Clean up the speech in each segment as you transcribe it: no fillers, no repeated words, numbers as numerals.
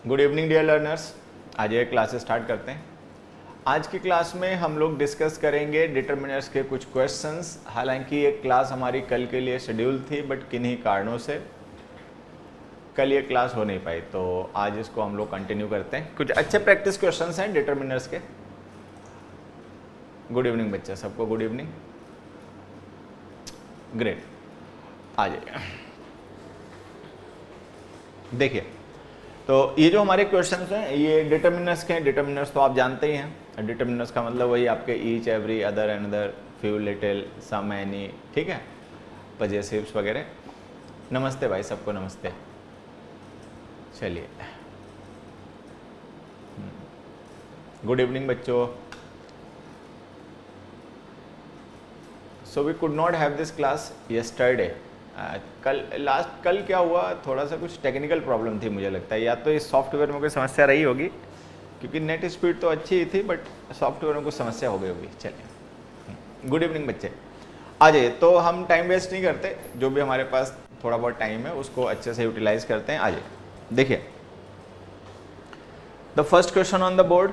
Good evening dear learners. आज ये class start करते हैं। आज की क्लास में हम लोग डिस्कस करेंगे डिटर्मिनर्स के कुछ क्वेश्चंस। हालांकि ये क्लास हमारी कल के लिए शेड्यूल थी, बट किन्हीं कारणों से कल ये क्लास हो नहीं पाई, तो आज इसको हम लोग कंटिन्यू करते हैं। कुछ अच्छे प्रैक्टिस क्वेश्चंस हैं डिटर्मिनर्स के। गुड इवनिंग बच्चे, सबको गुड इवनिंग। ग्रेट, आ जाइए। देखिए, तो ये जो हमारे क्वेश्चंस हैं ये डिटर्मिनर्स के हैं। डिटर्मिनर्स तो आप जानते ही हैं। डिटर्मिनर्स का मतलब वही आपके each, every, other, another, few, little, some, any, ठीक है, पजेसिव्स वगैरह। नमस्ते भाई, सबको नमस्ते। चलिए, गुड इवनिंग बच्चों। So we could not have this class yesterday. कल क्या हुआ, थोड़ा सा कुछ टेक्निकल प्रॉब्लम थी मुझे लगता है, या तो इस सॉफ्टवेयर में कोई समस्या रही होगी, क्योंकि नेट स्पीड तो अच्छी ही थी बट सॉफ्टवेयर में कुछ समस्या हो गई होगी। चलिए, गुड इवनिंग बच्चे, आ जाइए। तो हम टाइम वेस्ट नहीं करते, जो भी हमारे पास थोड़ा बहुत टाइम है उसको अच्छे से यूटिलाइज करते हैं। आ जाइए, देखिए the first question on the board,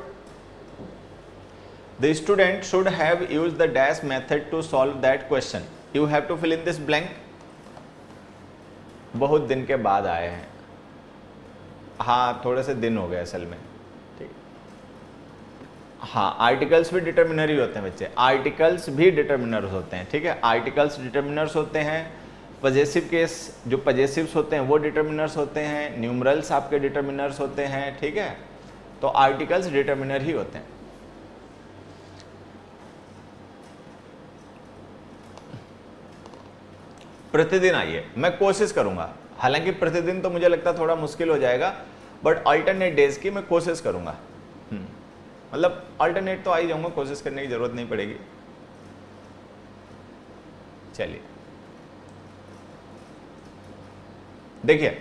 the student should have used the dash method to solve that question. You have to fill in this blank. बहुत दिन के बाद आए हैं, हाँ थोड़े से दिन हो गए असल में, ठीक। हाँ, आर्टिकल्स भी डिटर्मिनर ही होते हैं बच्चे, आर्टिकल्स भी डिटर्मिनर्स होते हैं, ठीक है। आर्टिकल्स डिटर्मिनर्स होते हैं। पजेसिव केस जो पजेसिव्स होते हैं वो डिटर्मिनर्स होते हैं। न्यूमरल्स आपके डिटर्मिनर्स होते हैं, ठीक है। तो आर्टिकल्स डिटर्मिनर ही होते हैं। प्रतिदिन आइए, मैं कोशिश करूंगा। हालांकि प्रतिदिन तो मुझे लगता है थोड़ा मुश्किल हो जाएगा, बट अल्टरनेट डेज की मैं कोशिश करूंगा। मतलब अल्टरनेट तो आ ही जाऊंगा, कोशिश करने की जरूरत नहीं पड़ेगी। चलिए, देखिए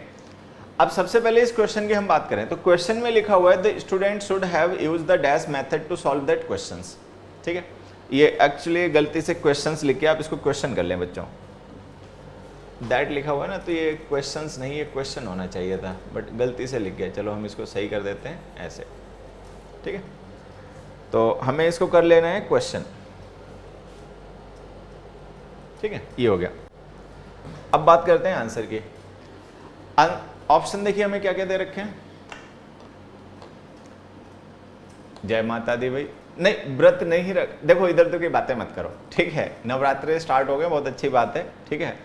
अब सबसे पहले इस क्वेश्चन की हम बात करें तो क्वेश्चन में लिखा हुआ है the student should have used the dash method to solve that questions, ठीक है। ये एक्चुअली गलती से क्वेश्चंस लिख के आप इसको क्वेश्चन कर लें बच्चों। दैट लिखा हुआ है ना, तो ये क्वेश्चंस नहीं, ये क्वेश्चन होना चाहिए था, बट गलती से लिख गया। चलो हम इसको सही कर देते हैं ऐसे, ठीक है। तो हमें इसको कर लेना है क्वेश्चन, ठीक है, ये हो गया। अब बात करते हैं आंसर की। ऑप्शन देखिए हमें क्या क्या दे रखे हैं। जय माता दी भाई, नहीं व्रत नहीं रख, देखो इधर तो की बातें मत करो, ठीक है। नवरात्रे स्टार्ट हो गए, बहुत अच्छी बात है, ठीक है।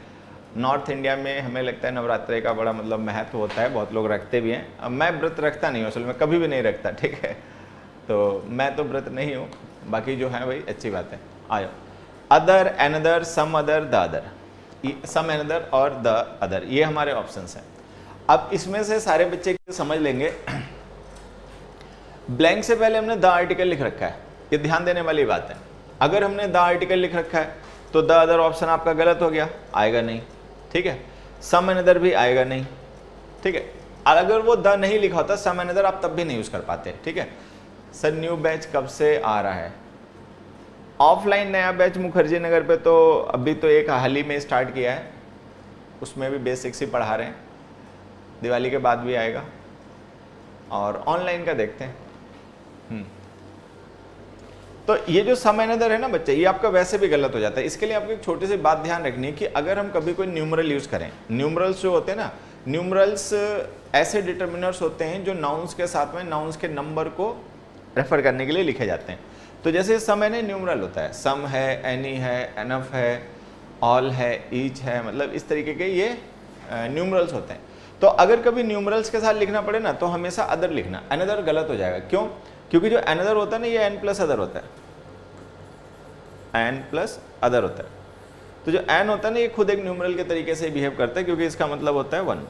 नॉर्थ इंडिया में हमें लगता है नवरात्रे का बड़ा मतलब महत्व होता है, बहुत लोग रखते भी हैं। अब मैं व्रत रखता नहीं हूँ, असल में कभी भी नहीं रखता, ठीक है। तो मैं तो व्रत नहीं हूँ, बाकी जो है भाई अच्छी बात है। आ जाओ, other, another, some other, the other, some another और द अदर, ये हमारे ऑप्शंस हैं। अब इसमें से सारे बच्चे समझ लेंगे। ब्लैंक से पहले हमने द आर्टिकल लिख रखा है, ये ध्यान देने वाली बात है। अगर हमने द आर्टिकल लिख रखा है तो द अदर ऑप्शन आपका गलत हो गया, आएगा नहीं, ठीक है। सम एनदर भी आएगा नहीं, ठीक है। अगर वो द नहीं लिखा होता सम एनदर आप तब भी नहीं यूज कर पाते, ठीक है। सर न्यू बैच कब से आ रहा है? ऑफलाइन नया बैच मुखर्जी नगर पे तो अभी तो एक हाल ही में स्टार्ट किया है, उसमें भी बेसिक्स ही पढ़ा रहे हैं, दिवाली के बाद भी आएगा। और ऑनलाइन का देखते हैं। तो ये जो सम एनदर है ना बच्चे, ये आपका वैसे भी गलत हो जाता है। इसके लिए आपको एक छोटी सी बात ध्यान रखनी है कि अगर हम कभी कोई न्यूमरल यूज करें, न्यूमरल्स जो होते हैं ना, न्यूमरल्स ऐसे डिटर्मिनर्स होते हैं जो नाउन्स के साथ में नाउन्स के नंबर को रेफर करने के लिए लिखे जाते हैं। तो जैसे सम है न्यूमरल होता है, सम है, एनी है, एनफ है, ऑल है, ईच है, मतलब इस तरीके के ये न्यूमरल्स होते हैं। तो अगर कभी न्यूमरल्स के साथ लिखना पड़े ना तो हमेशा अदर लिखना, अनदर गलत हो जाएगा। क्यों? क्योंकि जो अनदर होता है ना ये एन प्लस अदर होता है, एन प्लस अदर होता है। तो जो एन होता है ना ये खुद एक न्यूमरल के तरीके से बिहेव करता है, क्योंकि इसका मतलब होता है 1।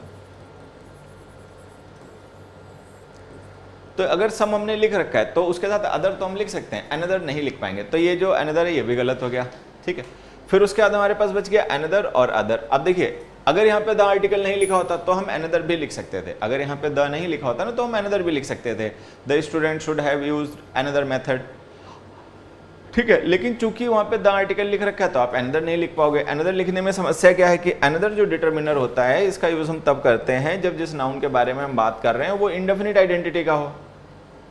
तो अगर सम हमने लिख रखा है तो उसके साथ अदर तो हम लिख सकते हैं, अनदर नहीं लिख पाएंगे। तो ये जो अनदर है ये भी गलत हो गया, ठीक है। फिर उसके बाद हमारे पास बच गया अनदर और अदर। अब देखिए अगर यहाँ पे द आर्टिकल नहीं लिखा होता तो हम अनदर भी लिख सकते थे, अगर यहाँ पे द नहीं लिखा होता ना तो हम अनदर भी लिख सकते थे। The student should have used another method ठीक है, लेकिन चूंकि वहां पे द आर्टिकल लिख रखा है तो आप अनदर नहीं लिख पाओगे। अनदर लिखने में समस्या क्या है कि अनदर जो डिटर्मिनर होता है इसका यूज हम तब करते हैं जब जिस नाउन के बारे में हम बात कर रहे हैं वो इंडेफिनिट आइडेंटिटी का हो।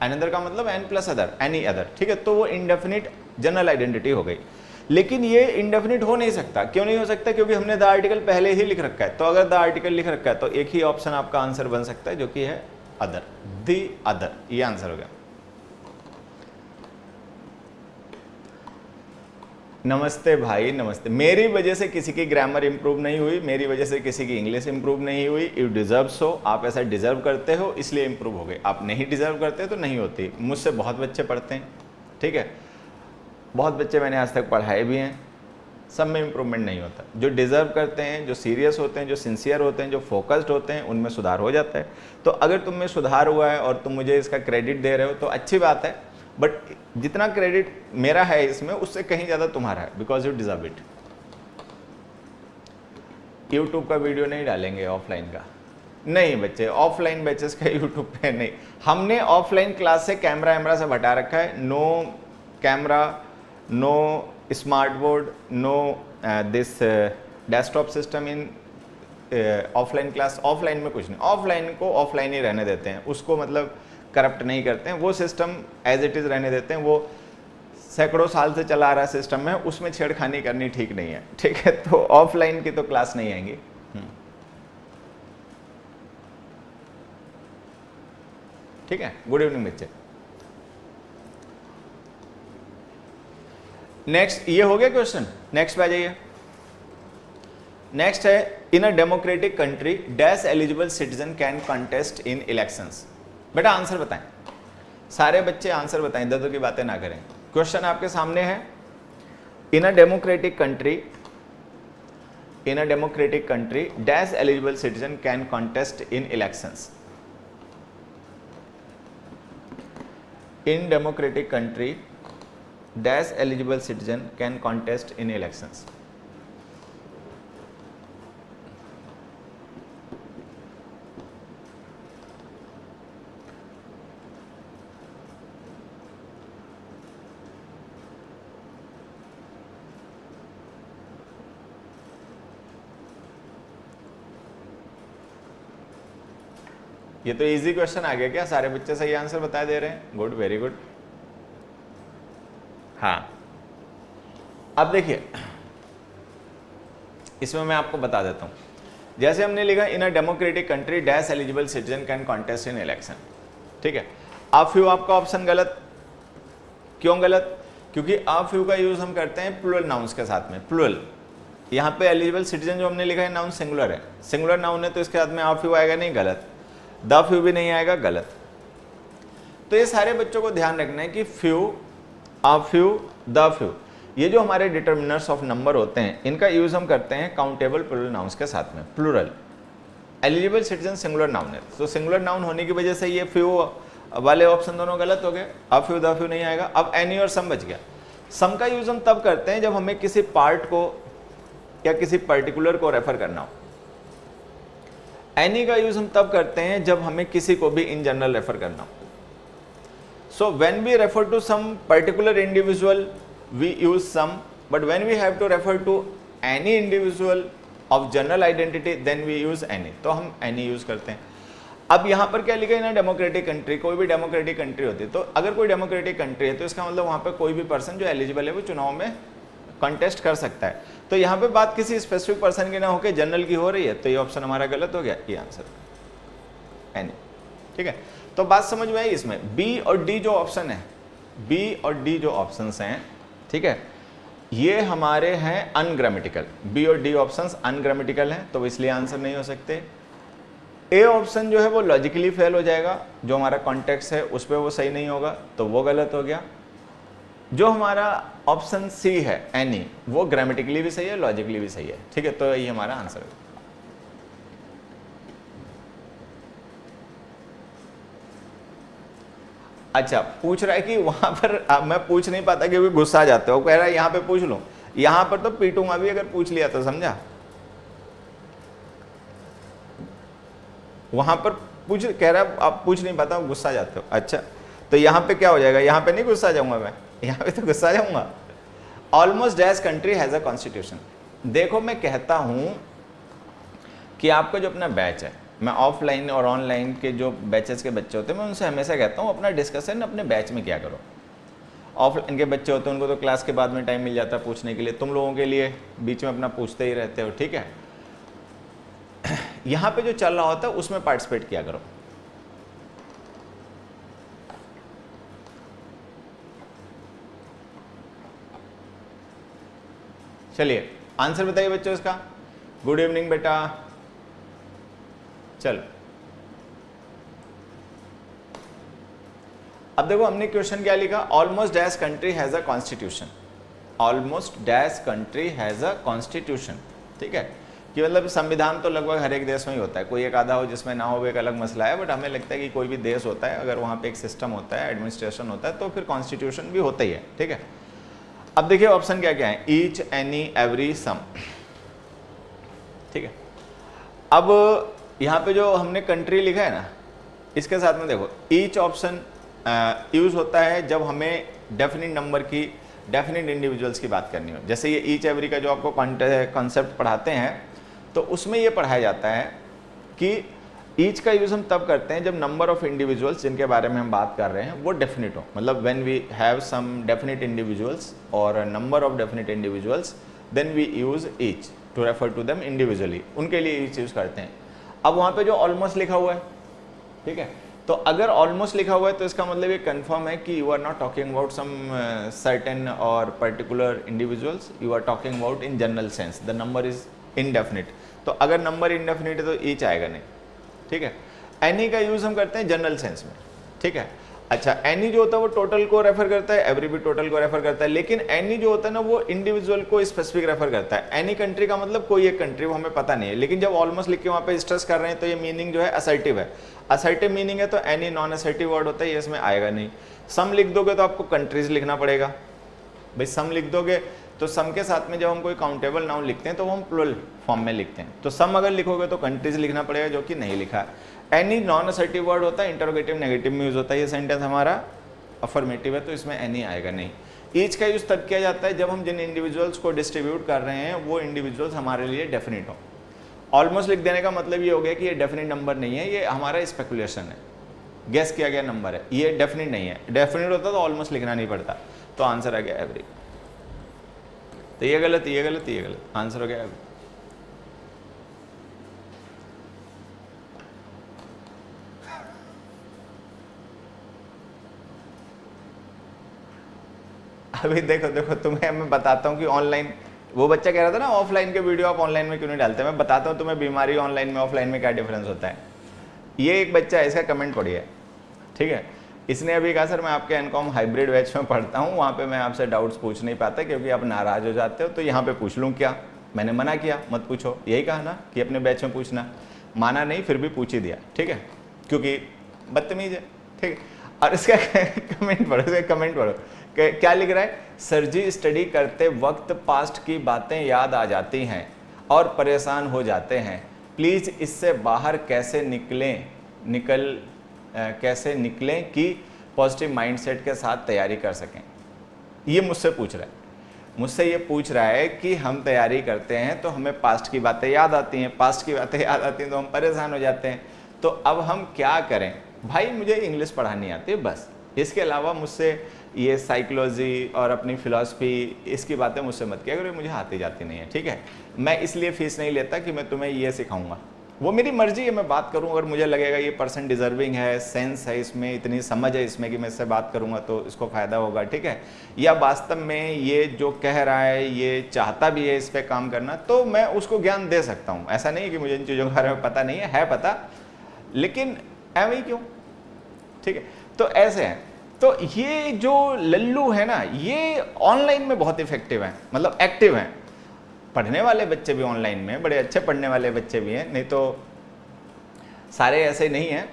अनदर का मतलब an plus other, any other, ठीक है, तो वो इंडेफिनिट जनरल आइडेंटिटी हो गई। लेकिन ये इंडेफिनिट हो नहीं सकता। क्यों नहीं हो सकता? क्योंकि हमने द आर्टिकल पहले ही लिख रखा है। तो अगर द आर्टिकल लिख रखा है तो एक ही ऑप्शन आपका आंसर बन सकता है जो कि है अदर, द अदर, ये आंसर हो गया। नमस्ते भाई, नमस्ते। मेरी वजह से किसी की ग्रामर इंप्रूव नहीं हुई, मेरी वजह से किसी की इंग्लिश इंप्रूव नहीं हुई। यू डिजर्व सो, आप ऐसा डिजर्व करते हो इसलिए इंप्रूव हो गए। आप नहीं डिजर्व करते तो नहीं होती। मुझसे बहुत बच्चे पढ़ते हैं, ठीक है, बहुत बच्चे मैंने आज तक पढ़ाए भी हैं, सब में इंप्रूवमेंट नहीं होता। जो डिजर्व करते हैं, जो सीरियस होते हैं, जो सिंसियर होते हैं, जो फोकस्ड होते हैं, उनमें सुधार हो जाता है। तो अगर तुम में सुधार हुआ है और तुम मुझे इसका क्रेडिट दे रहे हो तो अच्छी बात है, बट जितना क्रेडिट मेरा है इसमें उससे कहीं ज़्यादा तुम्हारा है, because you deserve it. YouTube का वीडियो नहीं डालेंगे ऑफलाइन का, नहीं बच्चे, ऑफलाइन बैचेस का यूट्यूब पे नहीं। हमने ऑफलाइन क्लास से कैमरा वैमरा सब हटा रखा है। No camera, no smart board, no this desktop system in offline class. Offline में कुछ नहीं, ऑफलाइन को ऑफलाइन ही रहने देते हैं, उसको मतलब करप्ट नहीं करते हैं। वो सिस्टम एज इट इज़ रहने देते हैं। वो सैकड़ों साल से चला आ रहा सिस्टम है, उसमें छेड़खानी करनी ठीक नहीं है, ठीक है। तो ऑफलाइन की तो क्लास नहीं आएंगी। ठीक है, गुड इवनिंग बच्चे। नेक्स्ट, ये हो गया क्वेश्चन। नेक्स्ट पे आ जाइए। नेक्स्ट है, in a democratic country dash eligible citizen can contest in elections. बेटा आंसर बताएं, सारे बच्चे आंसर बताएं, दर्द की बातें ना करें। क्वेश्चन आपके सामने है, in a democratic country dash eligible citizen can contest in elections. In democratic country dash eligible citizen can contest in elections. ये तो इजी क्वेश्चन आ गया क्या? सारे बच्चे सही आंसर बता दे रहे हैं, गुड, वेरी गुड। हाँ, अब देखिए इसमें मैं आपको बता देता हूं। जैसे हमने लिखा in a democratic country dash eligible citizen can contest in election, ठीक है। आ फ्यू आपका ऑप्शन गलत। क्यों गलत? क्योंकि आ फ्यू का यूज हम करते हैं प्लूरल नाउन्स के साथ में, प्लूरल। यहाँ पे एलिजिबल सिटीजन जो हमने लिखा है नाउन सिंगुलर है, सिंगुलर नाउन है तो इसके साथ में आ फ्यू आएगा नहीं, गलत। द फ्यू भी नहीं आएगा, गलत। तो ये सारे बच्चों को ध्यान रखना है कि few, uh few, the few, ये जो हमारे डिटर्मिनर्स ऑफ नंबर होते हैं इनका यूज हम करते हैं काउंटेबल प्लूरल नाउन्स के साथ में, plural. Eligible citizen singular noun है, तो सिंगुलर नाउन होने की वजह से ये फ्यू वाले ऑप्शन दोनों गलत हो गए। आ फ्यू, द फ्यू नहीं आएगा। अब एनी और सम बच गया। सम का यूज हम तब करते हैं जब हमें किसी पार्ट को या किसी पर्टिकुलर को रेफर करना हो। एनी का यूज हम तब करते हैं जब हमें किसी को भी इन जनरल रेफर करना हो। So when we refer to some particular individual we use some, but when we have to refer to any individual of general identity then we use any, तो हम एनी यूज करते हैं। अब यहां पर क्या लिखा है ना, डेमोक्रेटिक कंट्री, कोई भी डेमोक्रेटिक कंट्री होती है, तो अगर कोई डेमोक्रेटिक कंट्री है तो इसका मतलब वहां पर कोई भी पर्सन जो एलिजिबल है वो चुनाव में कंटेस्ट कर सकता है। तो यहाँ पे बात किसी स्पेसिफिक पर्सन की ना होकर जनरल की हो रही है, तो ये ऑप्शन हमारा गलत हो गया, ये आंसर एनी, ठीक है। तो बात समझ में आई इसमें। बी और डी जो ऑप्शन है, बी और डी जो ऑप्शंस हैं, ठीक है, ये हमारे हैं अनग्रामेटिकल। बी और डी ऑप्शंस अनग्रामेटिकल हैं, तो इसलिए आंसर नहीं हो सकते। ए ऑप्शन जो है वो लॉजिकली फेल हो जाएगा, जो हमारा कॉन्टेक्स्ट है उस पर वो सही नहीं होगा, तो वो गलत हो गया। जो हमारा ऑप्शन सी है एनी, वो ग्रामेटिकली भी सही है, लॉजिकली भी सही है, ठीक है। तो ये हमारा आंसर है। अच्छा, पूछ रहा है कि वहां पर मैं पूछ नहीं पाता क्योंकि गुस्सा आ जाते हो, कह रहा है यहाँ पे पूछ लूं, यहां पर तो पीटूंगा भी अगर पूछ लिया तो, समझा। वहां पर पूछ, कह रहा है आप पूछ नहीं पाता, गुस्सा आ जाते हो। अच्छा, तो यहाँ पे क्या हो जाएगा, यहाँ पे नहीं गुस्सा आ जाऊंगा मैं, यहाँ पे तो गुस्सा जाऊंगा। Almost dash country has a constitution. देखो मैं कहता हूँ कि आपका जो अपना बैच है, मैं ऑफलाइन और ऑनलाइन के जो बैचेस के बच्चे होते हैं मैं उनसे हमेशा कहता हूँ अपना डिस्कशन अपने बैच में क्या करो। ऑफलाइन के बच्चे होते हैं उनको तो क्लास के बाद में टाइम मिल जाता है पूछने के लिए, तुम लोगों के लिए बीच में अपना पूछते ही रहते हो, ठीक है। यहाँ पे जो चल रहा होता है उसमें पार्टिसिपेट किया करो। चलिए आंसर बताइए बच्चों इसका। गुड इवनिंग बेटा। चलो अब देखो हमने क्वेश्चन क्या लिखा, almost dash country has a constitution. Almost dash country has a constitution, ठीक है, कि मतलब संविधान तो लगभग हर एक देश में ही होता है, कोई एक आधा हो जिसमें ना हो वो एक अलग मसला है, बट हमें लगता है कि कोई भी देश होता है अगर वहाँ पे एक सिस्टम होता है, एडमिनिस्ट्रेशन होता है, तो फिर कॉन्स्टिट्यूशन भी होता ही है, ठीक है। अब देखिए ऑप्शन क्या क्या है, ईच, एनी, एवरी, सम, ठीक है। अब यहाँ पे जो हमने कंट्री लिखा है ना, इसके साथ में देखो ईच ऑप्शन यूज होता है जब हमें डेफिनिट नंबर की, डेफिनिट इंडिविजुअल्स की बात करनी हो। जैसे ये ईच एवरी का जो आपको कॉन्सेप्ट पढ़ाते हैं तो उसमें ये पढ़ाया जाता है कि ईच का यूज हम तब करते हैं जब नंबर ऑफ इंडिविजुअल्स जिनके बारे में हम बात कर रहे हैं वो डेफिनिट हो। मतलब when we have some definite individuals और number of definite individuals then we use each to refer to them individually, उनके लिए ईच यूज करते हैं। अब वहाँ पे जो ऑलमोस्ट लिखा हुआ है, ठीक है, तो अगर ऑलमोस्ट लिखा हुआ है तो इसका मतलब ये कंफर्म है कि you are not talking about some certain और particular individuals, you are talking about in general sense, the number is indefinite. तो अगर नंबर इनडेफिनिट है तो ईच आएगा नहीं, ठीक है। एनी का यूज हम करते हैं जनरल सेंस में, ठीक है। अच्छा एनी जो होता है वो टोटल को रेफर करता है, एवरी भी टोटल को रेफर करता है, लेकिन एनी जो होता है ना वो इंडिविजुअल को स्पेसिफिक रेफर करता है। एनी कंट्री का मतलब कोई एक कंट्री, वो हमें पता नहीं है, लेकिन जब ऑलमोस्ट लिख के वहाँ पे स्ट्रेस कर रहे हैं तो ये मीनिंग जो है असर्टिव है। असर्टिव मीनिंग है तो एनी नॉन असर्टिव वर्ड होता है, ये इसमें आएगा नहीं। सम लिख दोगे तो आपको कंट्रीज लिखना पड़ेगा। भाई सम लिख दोगे तो सम के साथ में जब हम कोई काउंटेबल नाउन लिखते हैं तो वो हम प्लुरल फॉर्म में लिखते हैं, तो सम अगर लिखोगे तो कंट्रीज लिखना पड़ेगा, जो कि नहीं लिखा है। एनी नॉन असर्टिव वर्ड होता है, इंटरोगेटिव नेगेटिव में यूज होता है। ये सेंटेंस हमारा अफर्मेटिव है तो इसमें एनी आएगा नहीं। ईच का यूज तब किया जाता है जब हम जिन इंडिविजुअल्स को डिस्ट्रीब्यूट कर रहे हैं वो इंडिविजुअल्स हमारे लिए डेफिनिट हो। ऑलमोस्ट लिख देने का मतलब ये हो गया कि ये डेफिनिट नंबर नहीं है, ये हमारा स्पेकुलेशन है, गेस किया गया नंबर है, ये डेफिनिट नहीं है। डेफिनिट होता तो ऑलमोस्ट लिखना नहीं पड़ता। तो आंसर आ गया एवरी। तो ये गलत, ये गलत, ये गलत, आंसर हो गया एवरी। अभी देखो देखो तुम्हें मैं बताता हूँ कि ऑनलाइन, वो बच्चा कह रहा था ना ऑफलाइन के वीडियो आप ऑनलाइन में क्यों नहीं डालते, मैं बताता हूँ तुम्हें बीमारी ऑनलाइन में ऑफलाइन में क्या डिफरेंस होता है। ये एक बच्चा है, इसका कमेंट पढ़िए, ठीक है। इसने अभी कहा सर मैं आपके एनकॉम हाइब्रिड बैच में पढ़ता हूँ, वहाँ पे मैं आपसे डाउट्स पूछ नहीं पाता क्योंकि आप नाराज हो जाते हो, तो यहाँ पे पूछ लूँ क्या। मैंने मना किया मत पूछो, यही कहा ना कि अपने बैच में पूछना, माना नहीं फिर भी पूछ ही दिया, ठीक है, क्योंकि बदतमीज है, ठीक है। और इसका कमेंट पढ़ो, इसका कमेंट पढ़ो, क्या लिख रहा है, सर जी स्टडी करते वक्त पास्ट की बातें याद आ जाती हैं और परेशान हो जाते हैं, प्लीज़ इससे बाहर कैसे निकलें कि पॉजिटिव माइंडसेट के साथ तैयारी कर सकें। ये मुझसे पूछ रहा है, मुझसे ये पूछ रहा है कि हम तैयारी करते हैं तो हमें पास्ट की बातें याद आती हैं, पास्ट की बातें याद आती हैं तो हम परेशान हो जाते हैं, तो अब हम क्या करें। भाई मुझे इंग्लिश पढ़ानी आती है बस, इसके अलावा मुझसे ये साइकोलॉजी और अपनी फ़िलासफ़ी इसकी बातें मुझसे मत किया करो, मुझे आती जाती नहीं है, ठीक है। मैं इसलिए फ़ीस नहीं लेता कि मैं तुम्हें ये सिखाऊंगा, वो मेरी मर्जी है, मैं बात करूँ, अगर मुझे लगेगा ये पर्सन डिजर्विंग है, सेंस है इसमें, इतनी समझ है इसमें कि मैं इससे बात करूँगा तो इसको फ़ायदा होगा, ठीक है। या वास्तव में ये जो कह रहा है ये चाहता भी है इस पर काम करना, तो मैं उसको ज्ञान दे सकता हूँ। ऐसा नहीं है कि मुझे इन चीज़ों के बारे में पता नहीं है पता, लेकिन ऐਵੇਂ ही क्यों, ठीक है। तो ऐसे हैं, तो ये जो लल्लू है ना ये ऑनलाइन में बहुत इफेक्टिव हैं, मतलब एक्टिव हैं। पढ़ने वाले बच्चे भी ऑनलाइन में, बड़े अच्छे पढ़ने वाले बच्चे भी हैं, नहीं तो सारे ऐसे नहीं हैं,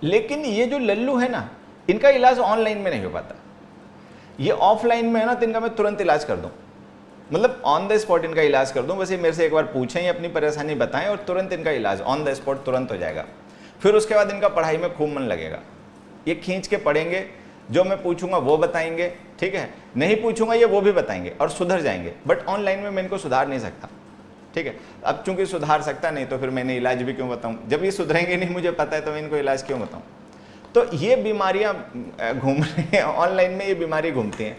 लेकिन ये जो लल्लू है ना इनका इलाज ऑनलाइन में नहीं हो पाता। ये ऑफलाइन में है ना तो इनका मैं तुरंत इलाज कर दूं, मतलब ऑन द स्पॉट इनका इलाज कर दूं। बस ये मेरे से एक बार पूछें, अपनी परेशानी बताएं और तुरंत इनका इलाज ऑन द स्पॉट तुरंत हो जाएगा। फिर उसके बाद इनका पढ़ाई में खूब मन लगेगा, ये खींच के पढ़ेंगे, जो मैं पूछूंगा वो बताएंगे, ठीक है, नहीं पूछूंगा ये वो भी बताएंगे और सुधर जाएंगे, बट ऑनलाइन में मैं इनको सुधार नहीं सकता, ठीक है। अब चूंकि सुधार सकता नहीं तो फिर मैंने इलाज भी क्यों बताऊं, जब ये सुधरेंगे नहीं मुझे पता है तो मैं इनको इलाज क्यों बताऊं। तो ये बीमारियां घूम रही हैं ऑनलाइन में, ये बीमारी घूमती हैं।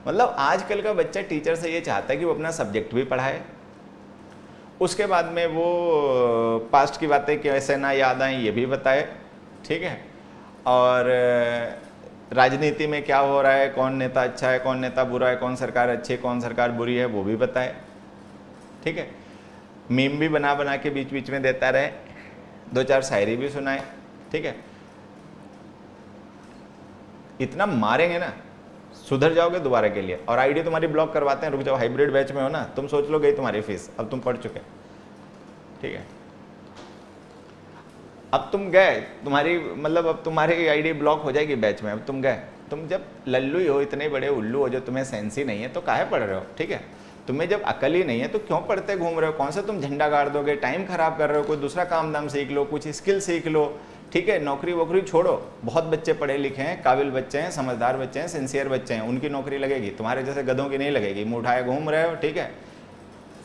मतलब आजकल का बच्चा टीचर से ये चाहता है कि वो अपना सब्जेक्ट भी पढ़ाए, उसके बाद में वो पास्ट की बातें कैसे ना याद आएं ये भी बताए, ठीक है, और राजनीति में क्या हो रहा है, कौन नेता अच्छा है, कौन नेता बुरा है, कौन सरकार अच्छी है, कौन सरकार बुरी है, वो भी बताए, ठीक है। मीम भी बना बना के बीच बीच में देता रहे, 2-4 शायरी भी सुनाए, ठीक है। इतना मारेंगे ना सुधर जाओगे दोबारा के लिए। और आईडी तुम्हारी ब्लॉक करवाते हैं, रुक जाओ, हाइब्रिड बैच में हो ना, तुम सोच लो गई तुम्हारी फीस, अब तुम पढ़ चुके, ठीक है। अब तुम गए, तुम्हारी मतलब अब तुम्हारी आईडी ब्लॉक हो जाएगी बैच में, अब तुम गए, तुम जब लल्लू ही हो, इतने बड़े उल्लू हो, जो तुम्हें सेंस ही नहीं है तो काहे पढ़ रहे हो, ठीक है। तुम्हें जब अकल ही नहीं है तो क्यों पढ़ते घूम रहे हो, कौन सा तुम झंडा गाड़ दोगे, टाइम खराब कर रहे हो, कोई दूसरा काम दाम सीख लो, कुछ स्किल सीख लो, ठीक है। नौकरी वोकरी छोड़ो, बहुत बच्चे पढ़े लिखे हैं, काबिल बच्चे हैं, समझदार बच्चे हैं, सिंसियर बच्चे हैं, उनकी नौकरी लगेगी, तुम्हारे जैसे गधों की नहीं लगेगी। मुँह उठाए घूम रहे हो, ठीक है,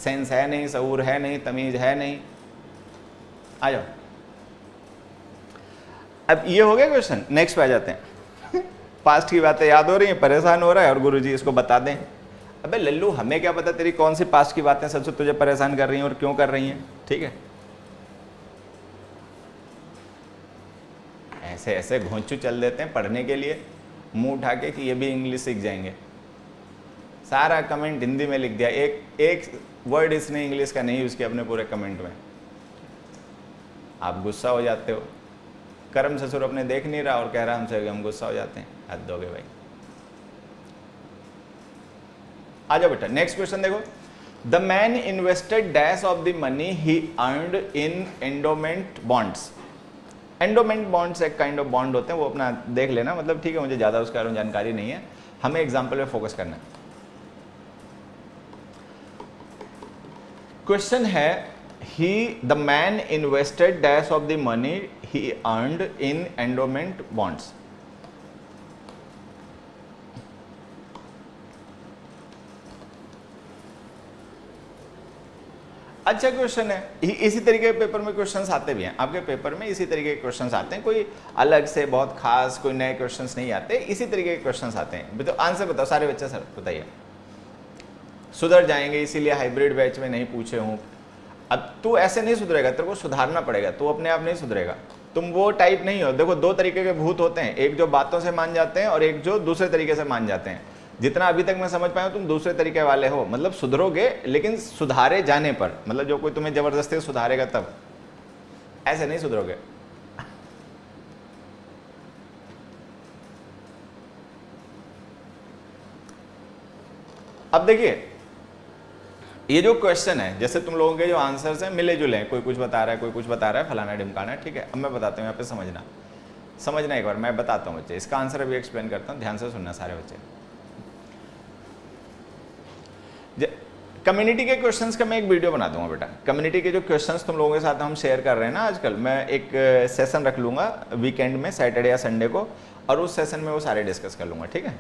सेंस है नहीं, शऊर है नहीं, तमीज है नहीं, आ जाओ। अब ये हो गया क्वेश्चन, नेक्स्ट पे आ जाते हैं। पास्ट की बातें याद हो रही हैं, परेशान हो रहा है और गुरुजी इसको बता दें। अबे लल्लू हमें क्या पता तेरी कौन सी पास्ट की बातें सच तुझे परेशान कर रही हैं और क्यों कर रही हैं, ठीक है। ऐसे ऐसे घोंचू चल देते हैं पढ़ने के लिए, मुंह उठा के कि ये भी इंग्लिश सीख जाएंगे। सारा कमेंट हिंदी में लिख दिया, एक वर्ड इसने इंग्लिश का नहीं यूज़ किया अपने पूरे कमेंट में। आप गुस्सा हो जाते हो, कर्म ससुर अपने देख नहीं रहा और कह रहा हमसे हम गुस्सा हो जाते हैं, हद दोगे भाई। आ जाओ बेटा, नेक्स्ट क्वेश्चन देखो। The man invested dash of the money he earned in endowment bonds. Endowment bonds एक काइंड ऑफ बॉन्ड होते हैं, वो अपना देख लेना, मतलब ठीक है, मुझे ज़्यादा उसके बारे में जानकारी नहीं है, हमें एग्जाम्पल पे फोकस करना है। क्वेश्चन है, he the man invested dash of the money he earned in endowment bonds. अच्छा क्वेश्चन है, इसी तरीके के पेपर में क्वेश्चंस आते भी हैं, आपके पेपर में इसी तरीके के क्वेश्चंस आते हैं, कोई अलग से बहुत खास कोई नए क्वेश्चंस नहीं आते, इसी तरीके के क्वेश्चंस आते हैं। तो आंसर बताओ सारे बच्चे, सर बताइए। सुधर जाएंगे इसीलिए हाइब्रिड बैच में नहीं पूछे हूँ। अब तू ऐसे नहीं सुधरेगा, तेरे को सुधारना पड़ेगा, तू अपने आप नहीं सुधरेगा, तुम वो टाइप नहीं हो। देखो 2 तरीके के भूत होते हैं, एक जो बातों से मान जाते हैं और एक जो दूसरे तरीके से मान जाते हैं। जितना अभी तक मैं समझ पाया हूं तुम दूसरे तरीके वाले हो, मतलब सुधरोगे लेकिन सुधारे जाने पर, मतलब जो कोई तुम्हें जबरदस्ती सुधारेगा तब, ऐसे नहीं सुधरोगे। अब देखिए ये जो क्वेश्चन है, जैसे तुम लोगों के जो आंसर्स हैं मिले जुले हैं, कोई कुछ बता रहा है, कोई कुछ बता रहा है, फलाना ढिमकाना, ठीक है। अब मैं बताता हूँ, यहाँ पे समझना एक बार, मैं बताता हूँ बच्चे, इसका आंसर अभी एक्सप्लेन करता हूँ, ध्यान से सुनना सारे बच्चे। कम्युनिटी के क्वेश्चंस का मैं एक वीडियो बना दूंगा बेटा। कम्युनिटी के जो क्वेश्चंस तुम लोगों के साथ हम शेयर कर रहे हैं ना आजकल, मैं एक सेशन रख लूंगा वीकेंड में, सैटरडे या संडे को, और उस सेशन में वो सारे डिस्कस कर लूंगा, ठीक है।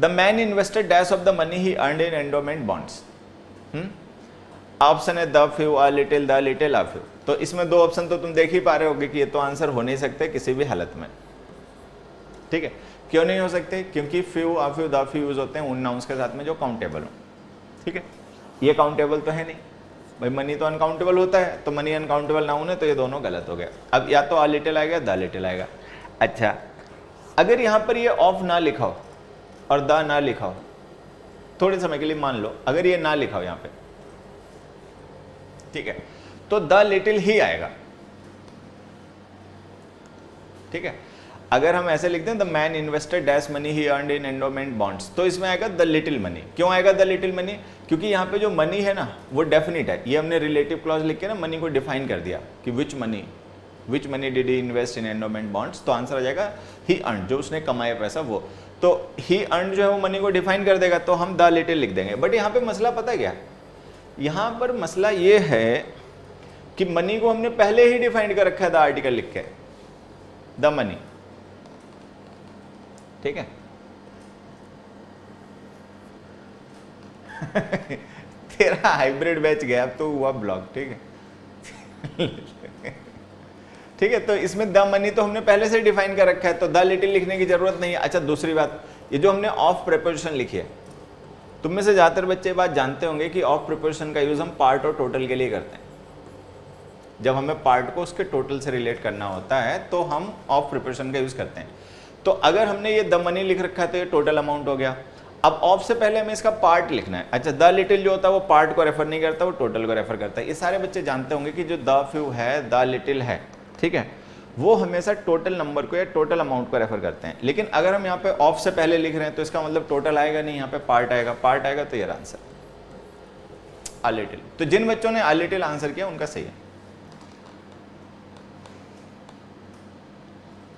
The man invested dash of the money he earned in endowment bonds. Option है the few, a little, the little, a few. तो इसमें 2 ऑप्शन तो तुम देख ही पा रहे होगे कि ये तो आंसर हो नहीं सकते किसी भी हालत में, ठीक है। क्यों नहीं हो सकते? क्योंकि few, a few, the few use होते हैं उन नाउंस के साथ में जो काउंटेबल हो, ठीक है। ये काउंटेबल तो है नहीं भाई, मनी तो अनकाउंटेबल होता है, तो मनी अनकाउंटेबल नाउन है, तो ये दोनों गलत हो गया। अब या तो अ लिटिल आएगा, द लिटिल आएगा। अच्छा, अगर यहां पर ये ऑफ ना लिखा हो और द ना लिखा हो, थोड़े समय के लिए मान लो अगर ये ना लिखा हो यहां पे, ठीक है, तो द लिटिल ही आएगा, ठीक है। अगर हम ऐसे लिखते हैं the man invested dash money he earned in endowment bonds, तो इसमें आएगा द लिटिल मनी। क्यों आएगा द लिटिल मनी? क्योंकि यहाँ पे जो मनी है ना वो डेफिनिट है, ये हमने रिलेटिव क्लॉज लिख के ना मनी को डिफाइन कर दिया कि विच money did he invest in endowment bonds, तो आंसर आ जाएगा ही अर्न, जो उसने कमाया पैसा वो। तो ही अर्न जो है वो मनी को डिफाइन कर देगा, तो हम द लिटिल लिख देंगे। बट यहाँ पे मसला पता क्या, यहाँ पर मसला ये है कि मनी को हमने पहले ही डिफाइन कर रखा है द आर्टिकल लिख के, द मनी, ठीक है। तेरा हाइब्रिड बैच गया अब तो हुआ ब्लॉक, ठीक है। ठीक है, तो इसमें द मनी तो हमने पहले से डिफाइन कर रखा है, तो द लिटिल लिखने की जरूरत नहीं है। अच्छा, दूसरी बात, ये जो हमने ऑफ प्रीपोजिशन लिखी है, तुम में से ज्यादातर बच्चे बात जानते होंगे कि ऑफ प्रीपोजिशन का यूज हम पार्ट और टोटल के लिए करते हैं। जब हमें पार्ट को उसके टोटल से रिलेट करना होता है तो हम ऑफ प्रीपोजिशन का यूज करते हैं। तो अगर हमने ये द मनी लिख रखा है तो ये टोटल अमाउंट हो गया। अब ऑफ से पहले हमें इसका पार्ट लिखना है। अच्छा, द लिटिल जो होता है वो पार्ट को रेफर नहीं करता, वो टोटल को रेफर करता है। ये सारे बच्चे जानते होंगे कि जो द फ्यू है, द लिटिल है, ठीक है, वो हमेशा टोटल नंबर को या टोटल अमाउंट को रेफर करते हैं। लेकिन अगर हम यहाँ पे ऑफ से पहले लिख रहे हैं तो इसका मतलब टोटल आएगा नहीं, यहाँ पे पार्ट आएगा। पार्ट आएगा तो ये आंसर अ लिटिल। तो जिन बच्चों ने अ लिटिल आंसर किया उनका सही है,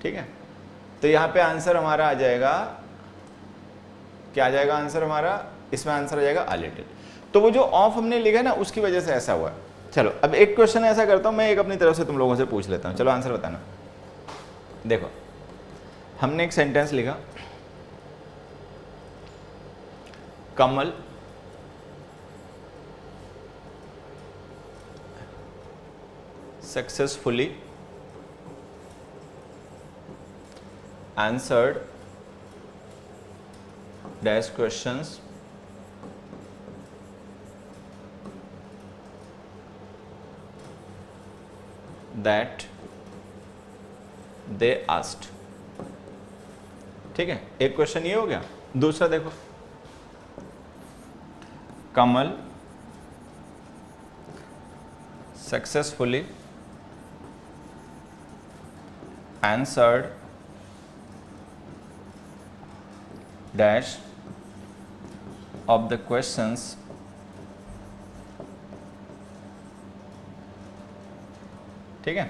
ठीक है। तो यहाँ पे आंसर हमारा आ जाएगा, क्या आ जाएगा आंसर हमारा, इसमें आंसर आ जाएगा अ लिटिल। तो वो जो ऑफ हमने लिखा है ना, उसकी वजह से ऐसा हुआ है। चलो अब एक क्वेश्चन ऐसा करता हूं मैं, एक अपनी तरफ से तुम लोगों से पूछ लेता हूं, चलो आंसर बताना। देखो, हमने एक सेंटेंस लिखा, Kamal successfully answered dash questions that they asked। ठीक है, एक क्वेश्चन ये हो गया। दूसरा देखो, कमल successfully answered dash of the questions ठीक है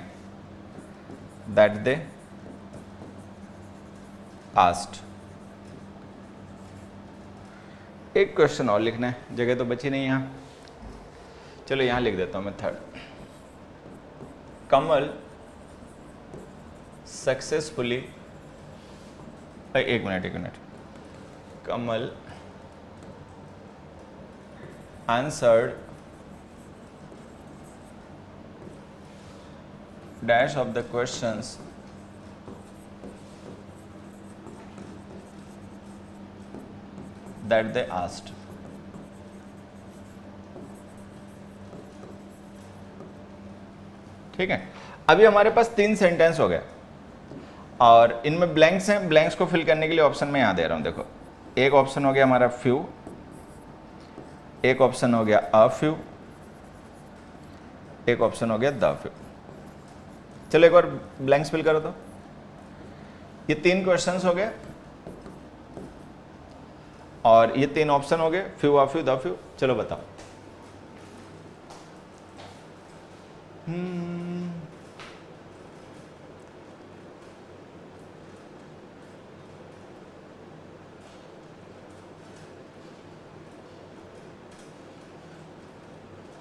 that they asked। एक क्वेश्चन और लिखना है, जगह तो बची नहीं यहाँ, चलो यहाँ लिख देता हूँ मैं थर्ड। कमल सक्सेसफुली, एक minute, Kamal answered dash of the questions that they asked। ठीक है, अभी हमारे पास 3 सेंटेंस हो गए और इनमें ब्लैंक्स हैं। ब्लैंक्स को फिल करने के लिए ऑप्शन मैं यहाँ दे रहा हूँ। देखो, एक ऑप्शन हो गया हमारा फ्यू, एक ऑप्शन हो गया अ फ्यू, एक ऑप्शन हो गया द फ्यू। चलो एक बार ब्लैंक्स फिल करो। तो ये 3 क्वेश्चंस हो गए और ये 3 ऑप्शन हो गए, few a few the few. चलो बताओ।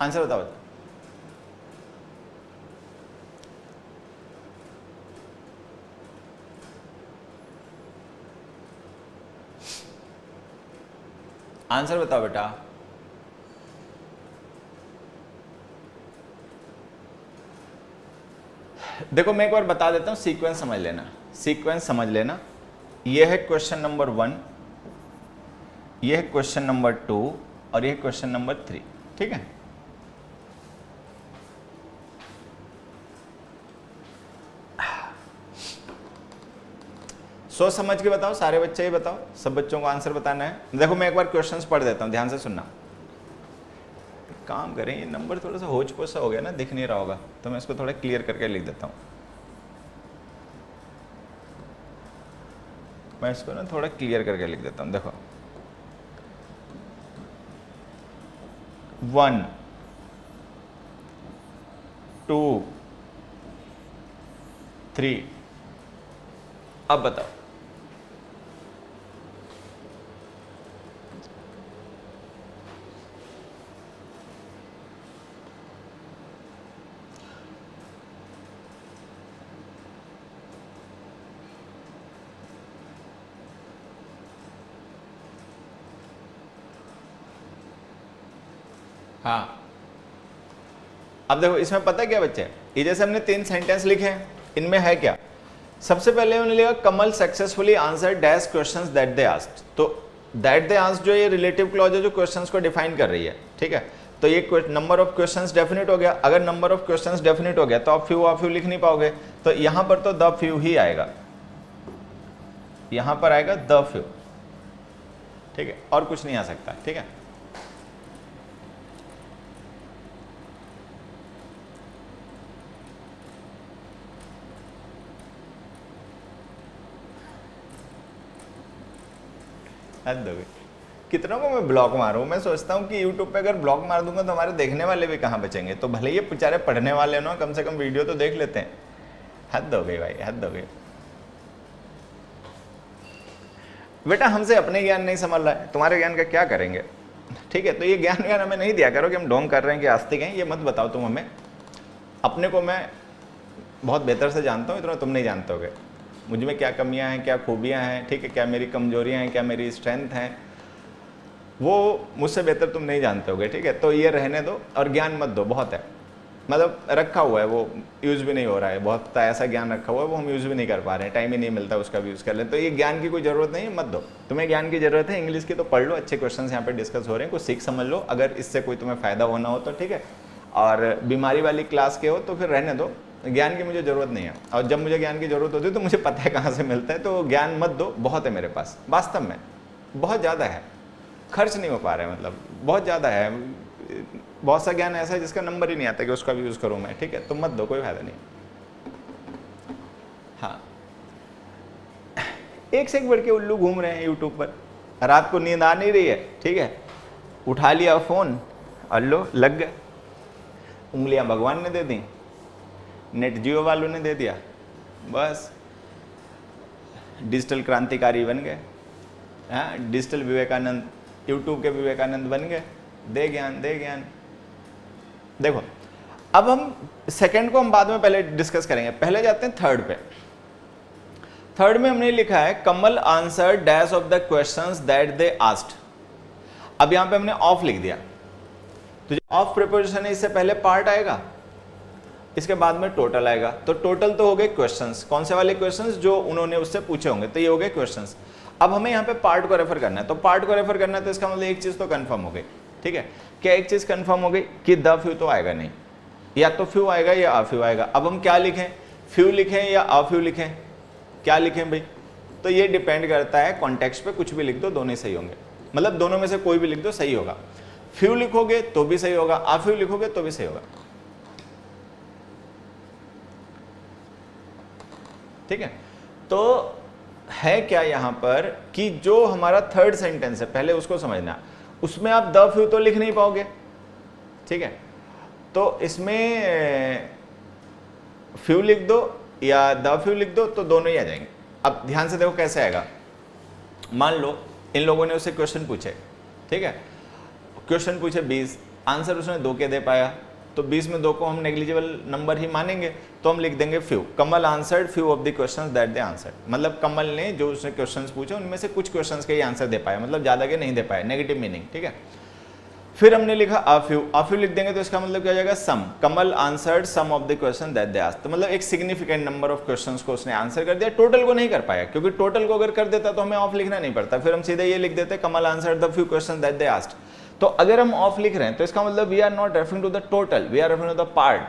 आंसर बताओ। आंसर बताओ बेटा। देखो मैं एक बार बता देता हूं, सीक्वेंस समझ लेना, सीक्वेंस समझ लेना। ये है क्वेश्चन नंबर 1, ये है क्वेश्चन नंबर 2 और ये है क्वेश्चन नंबर 3। ठीक है, सोच समझ के बताओ, सारे बच्चे ही बताओ, सब बच्चों को आंसर बताना है। देखो मैं एक बार क्वेश्चंस पढ़ देता हूं, ध्यान से सुनना। काम करें, ये नंबर थोड़ा सा होच पोच सा हो गया ना, दिख नहीं रहा होगा, तो मैं इसको थोड़ा क्लियर करके लिख देता हूं। मैं इसको ना थोड़ा क्लियर करके लिख देता हूं। देखो 1 2 3, अब बताओ। हाँ, अब देखो इसमें पता है क्या बच्चे, ये जैसे हमने 3 सेंटेंस लिखे हैं, इनमें है क्या, सबसे पहले हमने लिखा Kamal successfully answer dash questions that they asked. तो दैट दे आस्क्ड जो ये रिलेटिव क्लॉज है जो क्वेश्चंस को डिफाइन कर रही है, ठीक है। तो ये नंबर ऑफ क्वेश्चंस डेफिनेट हो गया। अगर नंबर ऑफ क्वेश्चंस डेफिनेट हो गया तो आप फ्यू लिख नहीं पाओगे, तो यहां पर तो द फ्यू ही आएगा, यहां पर आएगा द फ्यू, ठीक है, और कुछ नहीं आ सकता, ठीक है। हद हो गई, कितनों को मैं ब्लॉक मारूं। मैं सोचता हूं कि YouTube पे अगर ब्लॉक मार दूंगा तो हमारे देखने वाले भी कहां बचेंगे, तो भले ये बेचारे पढ़ने वाले ना कम से कम वीडियो तो देख लेते हैं। हद हो गई भाई, हद हो गई। बेटा हमसे अपने ज्ञान नहीं संभल रहा है, तुम्हारे ज्ञान का क्या करेंगे, ठीक है। तो ये ज्ञान हमें नहीं दिया करो कि हम ढोंग कर रहे हैं कि आस्तिक हैं, ये मत बताओ तुम हमें। अपने को मैं बहुत बेहतर से जानता हूँ, इतना तुम नहीं जानते होगे मुझ में क्या कमियां हैं, क्या खूबियां हैं, ठीक है, क्या मेरी कमजोरियां हैं, क्या मेरी स्ट्रेंथ हैं, वो मुझसे बेहतर तुम नहीं जानते होगे, ठीक है। तो ये रहने दो और ज्ञान मत दो, बहुत है, मतलब रखा हुआ है वो यूज़ भी नहीं हो रहा है, बहुत ऐसा ज्ञान रखा हुआ है वो हम यूज़ भी नहीं कर पा रहे हैं, टाइम ही नहीं मिलता उसका भी यूज़ कर ले। तो ये ज्ञान की कोई ज़रूरत नहीं है, मत दो। तुम्हें ज्ञान की ज़रूरत है इंग्लिश की तो पढ़ लो, अच्छे क्वेश्चन यहाँ पे डिस्कस हो रहे हैं, कुछ सीख समझ लो, अगर इससे कोई तुम्हें फ़ायदा होना हो तो ठीक है। और बीमारी वाली क्लास के हो तो फिर रहने दो, ज्ञान की मुझे ज़रूरत नहीं है। और जब मुझे ज्ञान की ज़रूरत होती है तो मुझे पता है कहाँ से मिलता है, तो ज्ञान मत दो, बहुत है मेरे पास, वास्तव में बहुत ज़्यादा है, खर्च नहीं हो पा रहे, मतलब बहुत ज़्यादा है, बहुत सा ज्ञान ऐसा है जिसका नंबर ही नहीं आता कि उसका भी यूज़ करूँ मैं, ठीक है। तो मत दो, कोई फायदा नहीं। हाँ, एक से एक बढ़ के उल्लू घूम रहे हैं यूट्यूब पर, रात को नींद आ नहीं रही है, ठीक है, उठा लिया फ़ोन और लो लग गए, उंगलियां भगवान ने दे दी, नेट जियो वालों ने दे दिया, बस डिजिटल क्रांतिकारी बन गए। हाँ, डिजिटल विवेकानंद, यूट्यूब के विवेकानंद बन गए, दे ज्ञान दे ज्ञान। देखो अब हम सेकंड को हम बाद में पहले डिस्कस करेंगे, पहले जाते हैं थर्ड पे। थर्ड में हमने लिखा है Kamal answer dash of the questions that they asked. अब यहां पे हमने ऑफ लिख दिया, तो जो ऑफ प्रीपोजिशन है इससे पहले पार्ट आएगा, इसके बाद में टोटल आएगा। तो टोटल तो हो गए क्वेश्चंस, कौन से वाले क्वेश्चंस जो उन्होंने उससे पूछे होंगे, तो ये हो गए क्वेश्चंस। अब हमें यहाँ पे पार्ट को रेफर करना है, तो पार्ट को रेफर करना है तो इसका मतलब एक चीज तो कंफर्म हो गई, ठीक है। क्या एक चीज कंफर्म हो गई कि द फ्यू तो आएगा नहीं, या तो फ्यू आएगा या आ फ्यू आएगा। अब हम क्या लिखें, फ्यू लिखें या आ फ्यू लिखें, क्या लिखें भाई, तो ये डिपेंड करता है कॉन्टेक्स्ट पे, कुछ भी लिख दो दोनों ही सही होंगे, मतलब दोनों में से कोई भी लिख दो सही होगा। फ्यू लिखोगे तो भी सही होगा, आ फ्यू लिखोगे तो भी सही होगा, ठीक है। तो है क्या यहां पर कि जो हमारा थर्ड सेंटेंस है पहले उसको समझना, उसमें आप द फ्यू तो लिख नहीं पाओगे, ठीक है। तो इसमें फ्यू लिख दो या द फ्यू लिख दो तो दोनों ही आ जाएंगे। अब ध्यान से देखो कैसे आएगा, मान लो इन लोगों ने उससे क्वेश्चन पूछे, ठीक है, क्वेश्चन पूछे 20, आंसर उसने 2 के दे पाया, तो 20 में 2 को हम नेग्लिजिबल नंबर ही मानेंगे, तो हम लिख देंगे few. Kamal answered few of the questions that they answered, मतलब कमल ने जो उसने क्वेश्चंस पूछे उनमें से कुछ क्वेश्चंस के ही आंसर दे पाया, मतलब ज्यादा के नहीं दे पाए, नेगेटिव मीनिंग, ठीक है। फिर हमने लिखा आ फ्यू लिख देंगे तो इसका मतलब क्या हो जाएगा, some. Kamal answered some of the question that they asked, तो मतलब एक सिग्निफिकेंट नंबर ऑफ क्वेश्चंस को उसने आंसर कर दिया, टोटल को नहीं कर पाया, क्योंकि टोटल को अगर कर देता तो हमें ऑफ लिखना नहीं पड़ता, फिर हम सीधे ये लिख देते Kamal answered the few question that they asked. तो अगर हम ऑफ लिख रहे हैं तो इसका मतलब we are not referring to the total, we are referring to the part.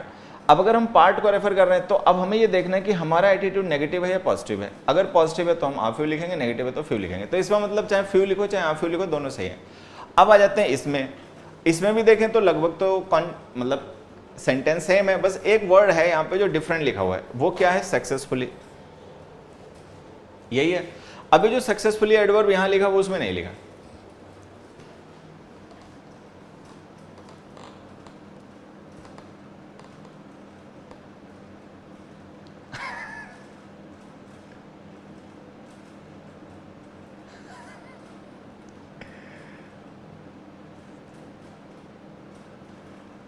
अब अगर हम पार्ट को रेफर कर रहे हैं तो अब हमें ये देखना है कि हमारा एटीट्यूड नेगेटिव है या पॉजिटिव है। अगर पॉजिटिव है तो हम आ फ्यू लिखेंगे, नेगेटिव है तो फ्यू लिखेंगे। तो इसका मतलब चाहे फ्यू लिखो चाहे आ फ्यू लिखो दोनों सही है। अब आ जाते हैं इसमें भी देखें तो लगभग तो मतलब सेंटेंस सेम है, बस एक वर्ड है यहाँ पे जो डिफरेंट लिखा हुआ है, वो क्या है, सक्सेसफुली, यही है। अभी जो सक्सेसफुली एडवर्ब यहाँ लिखा वो उसमें नहीं लिखा,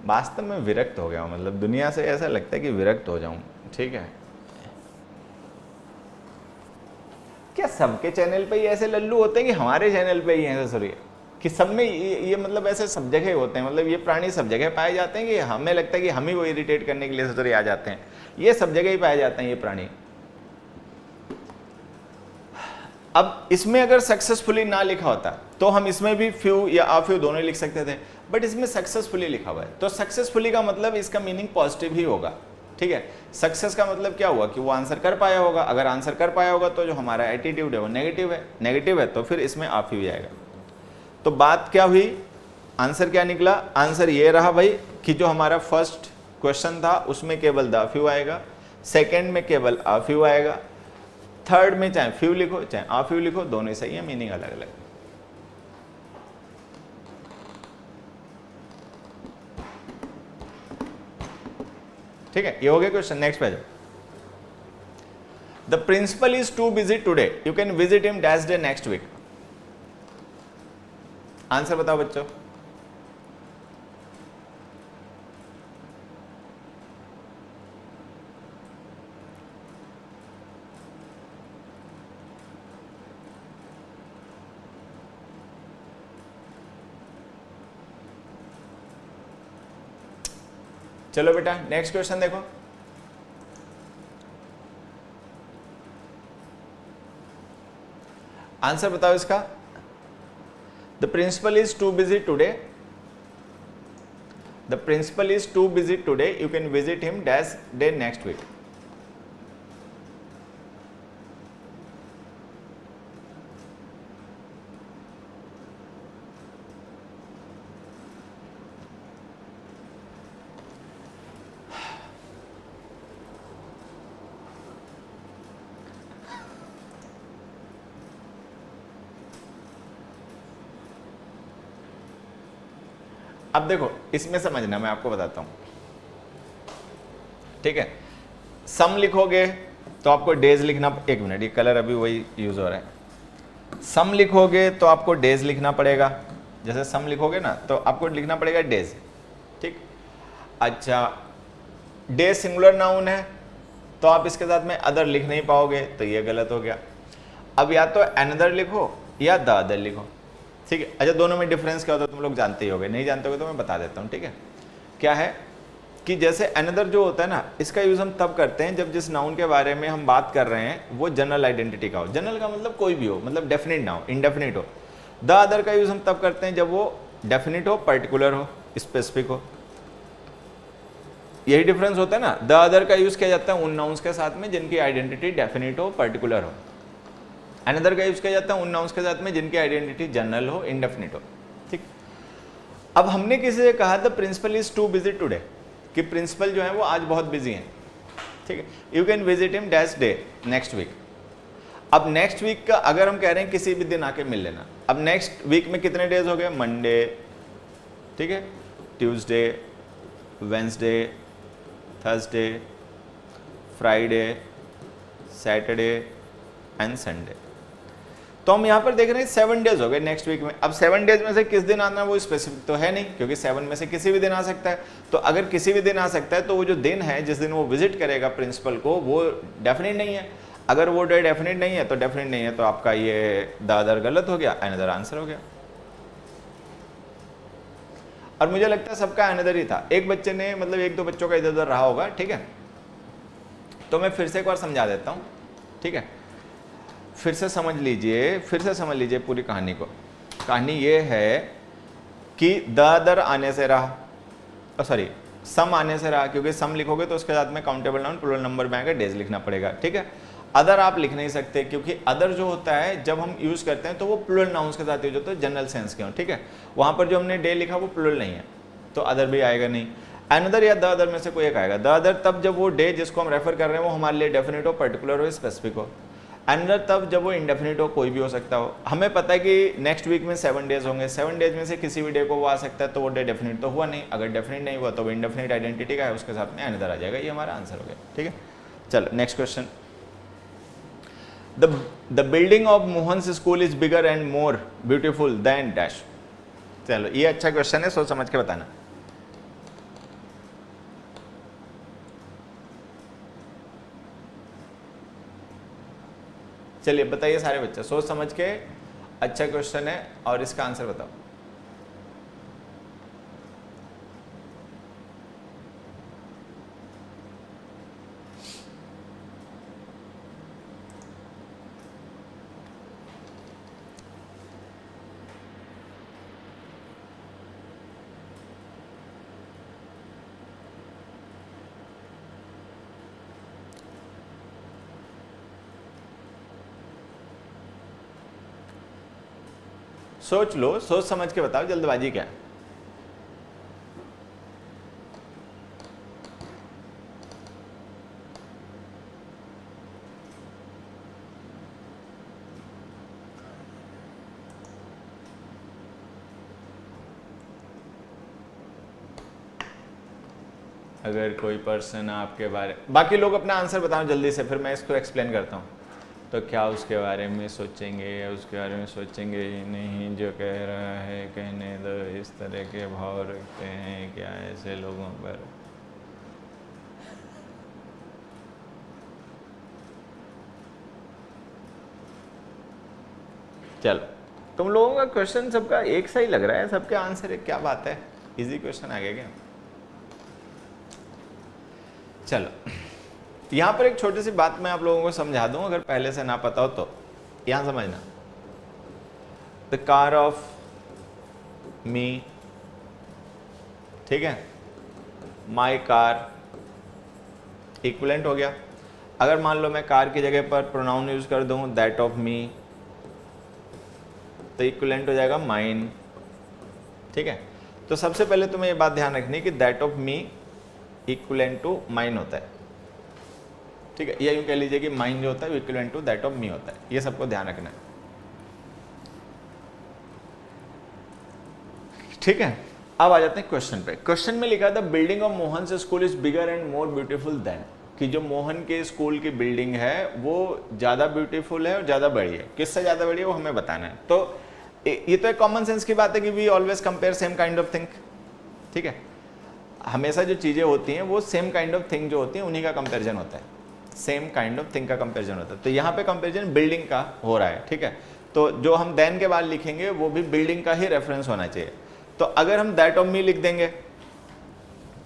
वास्तव में विरक्त हो गया हूं, मतलब दुनिया से ऐसा लगता है कि विरक्त हो जाऊं, ठीक है। क्या सबके चैनल पे ही ऐसे लल्लू होते हैं कि हमारे चैनल पे ही ऐसे, सॉरी कि सब में ये मतलब ऐसे सब जगह होते हैं, मतलब ये प्राणी सब जगह पाए जाते हैं कि हमें लगता है कि हम ही वो इरिटेट करने के लिए सोच आ जाते हैं, ये सब जगह ही पाए जाते हैं ये प्राणी। अब इसमें अगर सक्सेसफुली ना लिखा होता तो हम इसमें भी फ्यू या आ फ्यू दोनों लिख सकते थे, बट इसमें सक्सेसफुली लिखा हुआ है, तो सक्सेसफुली का मतलब इसका मीनिंग पॉजिटिव ही होगा, ठीक है। सक्सेस का मतलब क्या हुआ कि वो आंसर कर पाया होगा, अगर आंसर कर पाया होगा तो जो हमारा एटीट्यूड है वो नेगेटिव है तो फिर इसमें आ फ्यू आएगा। तो बात क्या हुई, आंसर क्या निकला, आंसर ये रहा भाई कि जो हमारा फर्स्ट क्वेश्चन था उसमें केवल द फ्यू आएगा, सेकंड में केवल आ फ्यू आएगा, थर्ड में चाहे फ्यू लिखो चाहे आ फ्यू लिखो दोनों ही सही है, मीनिंग अलग अलग। ठीक है, ये हो गया क्वेश्चन। नेक्स्ट पे जाओ। The principal is too busy today, you can visit him dash day next week. Answer बताओ बच्चों। चलो बेटा नेक्स्ट क्वेश्चन देखो। आंसर बताओ इसका। The principal is too busy today, the principal is too busy today, you can visit him dash day next week. अब देखो इसमें समझना, मैं आपको बताता हूं, ठीक है। सम लिखोगे तो आपको डेज लिखना, एक मिनट ये कलर अभी वही यूज हो रहा है। सम लिखोगे तो आपको डेज लिखना पड़ेगा, जैसे सम लिखोगे ना तो आपको लिखना पड़ेगा डेज, ठीक। अच्छा डे सिंगुलर नाउन है तो आप इसके साथ में अदर लिख नहीं पाओगे तो ये गलत हो गया। अब या तो अनदर लिखो या द अदर लिखो, ठीक है। अच्छा दोनों में डिफरेंस क्या होता है तुम लोग जानते ही होगे, नहीं जानते होगे तो मैं बता देता हूँ, ठीक है। क्या है कि जैसे अनदर जो होता है ना, इसका यूज हम तब करते हैं जब जिस नाउन के बारे में हम बात कर रहे हैं वो जनरल आइडेंटिटी का हो। जनरल का मतलब कोई भी हो, मतलब डेफिनेट ना हो, इंडेफिनिट हो। द अदर का यूज हम तब करते हैं जब वो डेफिनेट हो, पर्टिकुलर हो, स्पेसिफिक हो। यही डिफरेंस होता है ना। द अदर का यूज किया जाता है उन नाउन्स के साथ में जिनकी आइडेंटिटी डेफिनेट हो, पर्टिकुलर हो। अनदर का यूज किया जाता है उन नाउन्स के साथ में जिनकी आइडेंटिटी जनरल हो, इंडेफिनिट हो, ठीक। अब हमने किसी से कहा the principal is too busy today, कि प्रिंसिपल जो है वो आज बहुत बिजी हैं, ठीक है। You can visit him dash day next week. अब नेक्स्ट वीक का अगर हम कह रहे हैं किसी भी दिन आके मिल लेना, अब नेक्स्ट वीक में कितने डेज हो गए, मंडे, ठीक है, Tuesday, Wednesday, Thursday, Friday, Saturday and Sunday. तो हम यहाँ पर देख रहे हैं 7 डेज हो गए नेक्स्ट वीक में। अब 7 डेज में से किस दिन आना वो स्पेसिफिक तो है नहीं, क्योंकि 7 में से किसी भी दिन आ सकता है। तो अगर किसी भी दिन आ सकता है तो वो जो दिन है जिस दिन वो विजिट करेगा प्रिंसिपल को वो डेफिनेट नहीं है। अगर वो डे डेफिनेट नहीं है तो डेफिनेट नहीं है, तो आपका ये द अदर गलत हो गया, अनदर आंसर हो गया। और मुझे लगता है सबका अनदर ही था, एक बच्चे ने मतलब 1-2 बच्चों का इधर उधर रहा होगा, ठीक है। तो मैं फिर से एक बार समझा देता हूँ, ठीक है। फिर से समझ लीजिए पूरी कहानी को। कहानी ये है कि द अदर आने से रहा, सॉरी सम आने से रहा, क्योंकि सम लिखोगे तो उसके साथ में काउंटेबल नाउन प्लूरल नंबर में आएगा, डेज लिखना पड़ेगा, ठीक है। अदर आप लिख नहीं सकते क्योंकि अदर जो होता है जब हम यूज करते हैं तो वो प्लूरल नाउन्स के साथ यूज होता है, जनरल सेंस के हो, ठीक है। वहां पर जो हमने डे लिखा वो प्लूरल नहीं है तो अदर भी आएगा नहीं। अनदर या द अदर में से कोई एक आएगा। द अदर तब जब वो डे जिसको हम रेफर कर रहे हैं वो हमारे लिए डेफिनेट हो, पर्टिकुलर हो, स्पेसिफिक हो। अनदर तब जब वो इंडेफिनिट हो, कोई भी हो सकता हो। हमें पता है कि नेक्स्ट वीक में 7 डेज होंगे, 7 डेज में से किसी भी डे को वो आ सकता है, तो वो डे डेफिनेट तो हुआ नहीं। अगर डेफिनेट नहीं हुआ तो वो इंडेफिनिट आइडेंटिटी का है, उसके साथ में अनदर आ जाएगा। ये हमारा आंसर हो गया, ठीक है। चलो next question. The building of Mohan's school is bigger and more beautiful then dash. चलो ये अच्छा क्वेश्चन है, सोच समझ के बताना। चलिए बताइए सारे बच्चे, सोच समझ के, अच्छा क्वेश्चन है और इसका आंसर बताओ। सोच लो, सोच समझ के बताओ, जल्दबाजी क्या है। अगर कोई पर्सन आपके बारे, बाकी लोग अपना आंसर बताओ जल्दी से, फिर मैं इसको एक्सप्लेन करता हूँ। तो क्या उसके बारे में सोचेंगे या उसके बारे में सोचेंगे ही नहीं, जो कह रहा है कहने दो, इस तरह के भाव रखते हैं क्या ऐसे लोगों पर। चलो, तुम लोगों का क्वेश्चन सबका एक सा ही लग रहा है, सबके आंसर एक, क्या बात है, इजी क्वेश्चन आ गया क्या। चलो, यहां पर एक छोटी सी बात मैं आप लोगों को समझा दूं, अगर पहले से ना पता हो तो यहां समझना। द कार ऑफ मी, ठीक है, माई कार इक्विवेलेंट हो गया। अगर मान लो मैं कार की जगह पर प्रोनाउन यूज कर दूं दैट ऑफ मी, तो इक्विवेलेंट हो जाएगा माइन, ठीक है। तो सबसे पहले तुम्हें ये बात ध्यान रखनी कि that of me equivalent to mine होता है, ठीक है। या यूं कह लीजिए कि माइन जो होता है वो equivalent to that of me होता है, ये सबको ध्यान रखना है, ठीक है। अब आ जाते हैं क्वेश्चन पे। क्वेश्चन में लिखा था building of Mohan school is bigger and more beautiful then, कि जो मोहन के स्कूल की बिल्डिंग है वो ज्यादा ब्यूटीफुल है और ज्यादा बड़ी है। किससे ज्यादा बड़ी है वो हमें बताना है। तो ये तो एक कॉमन सेंस की बात है कि we always compare same kind of thing, ठीक है। हमेशा जो चीजें होती हैं वो सेम काइंड ऑफ थिंग जो होती है उन्हीं का कंपेरिजन होता है, सेम काइंड ऑफ थिंग का कंपेरिजन होता है। तो यहाँ पे कंपेरिजन बिल्डिंग का हो रहा है, ठीक है। तो जो हम देन के बाद लिखेंगे वो भी बिल्डिंग का ही रेफरेंस होना चाहिए। तो अगर हम दैट ऑफ मी लिख देंगे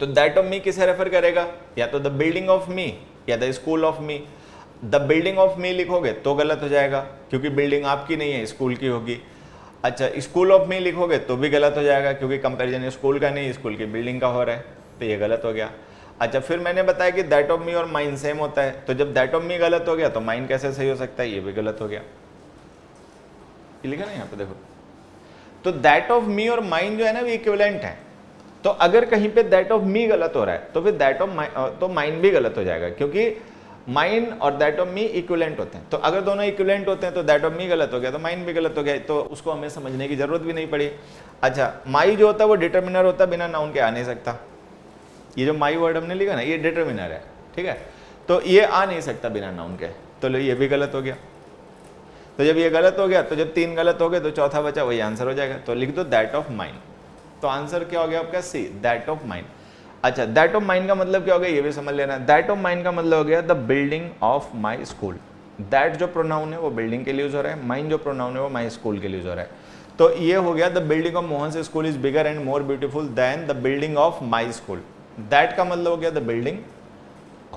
तो दैट ऑफ मी किसे रेफर करेगा, या तो द बिल्डिंग ऑफ मी या the school of me. The building of me लिखोगे तो गलत हो जाएगा, क्योंकि बिल्डिंग आपकी नहीं है, स्कूल की होगी। अच्छा, स्कूल ऑफ मी लिखोगे तो भी गलत हो जाएगा, क्योंकि कंपैरिजन स्कूल का नहीं, स्कूल की बिल्डिंग का हो रहा है, तो ये गलत हो गया। अच्छा, फिर मैंने बताया कि दैट ऑफ मी और माइन सेम होता है, तो जब दैट ऑफ मी गलत हो गया तो माइन कैसे सही हो सकता है, ये भी गलत हो गया। ये लिखा ना यहाँ पे देखो, तो दैट ऑफ मी और माइन जो है ना वो इक्विवेलेंट है। तो अगर कहीं पे दैट ऑफ मी गलत हो रहा है तो फिर दैट ऑफ तो माइन भी गलत हो जाएगा, क्योंकि माइन और दैट ऑफ मी इक्विवेलेंट होते हैं। तो अगर दोनों इक्विवेलेंट होते हैं तो दैट ऑफ मी गलत हो गया तो माइन भी गलत हो गया, तो उसको हमें समझने की जरूरत भी नहीं पड़ी। अच्छा, माई जो होता है वो डिटर्मिनर होता है, बिना नाउन के आ नहीं सकता। ये जो माई वर्ड हमने लिखा ना ये डिटर्मिनर है, ठीक है, तो ये आ नहीं सकता बिना नाउन के, तो लो ये भी गलत हो गया। तो जब ये गलत हो गया तो जब तीन गलत हो गए तो चौथा बचा वही आंसर हो जाएगा, तो लिख दो दैट ऑफ माइन। तो आंसर क्या हो गया आपका सी, दैट ऑफ माइन। अच्छा, दैट ऑफ माइन का मतलब क्या हो गया ये भी समझ लेना। दैट ऑफ माइन का मतलब हो गया the building of my school. That जो प्रोनाउन है वो बिल्डिंग के लिए यूज हो रहा है, माइन जो प्रोनाउन है वो माई स्कूल के लिए यूज हो रहा है। तो ये हो गया the building of Mohan school is bigger and more beautiful then the building of my school. That का मतलब हो गया द बिल्डिंग,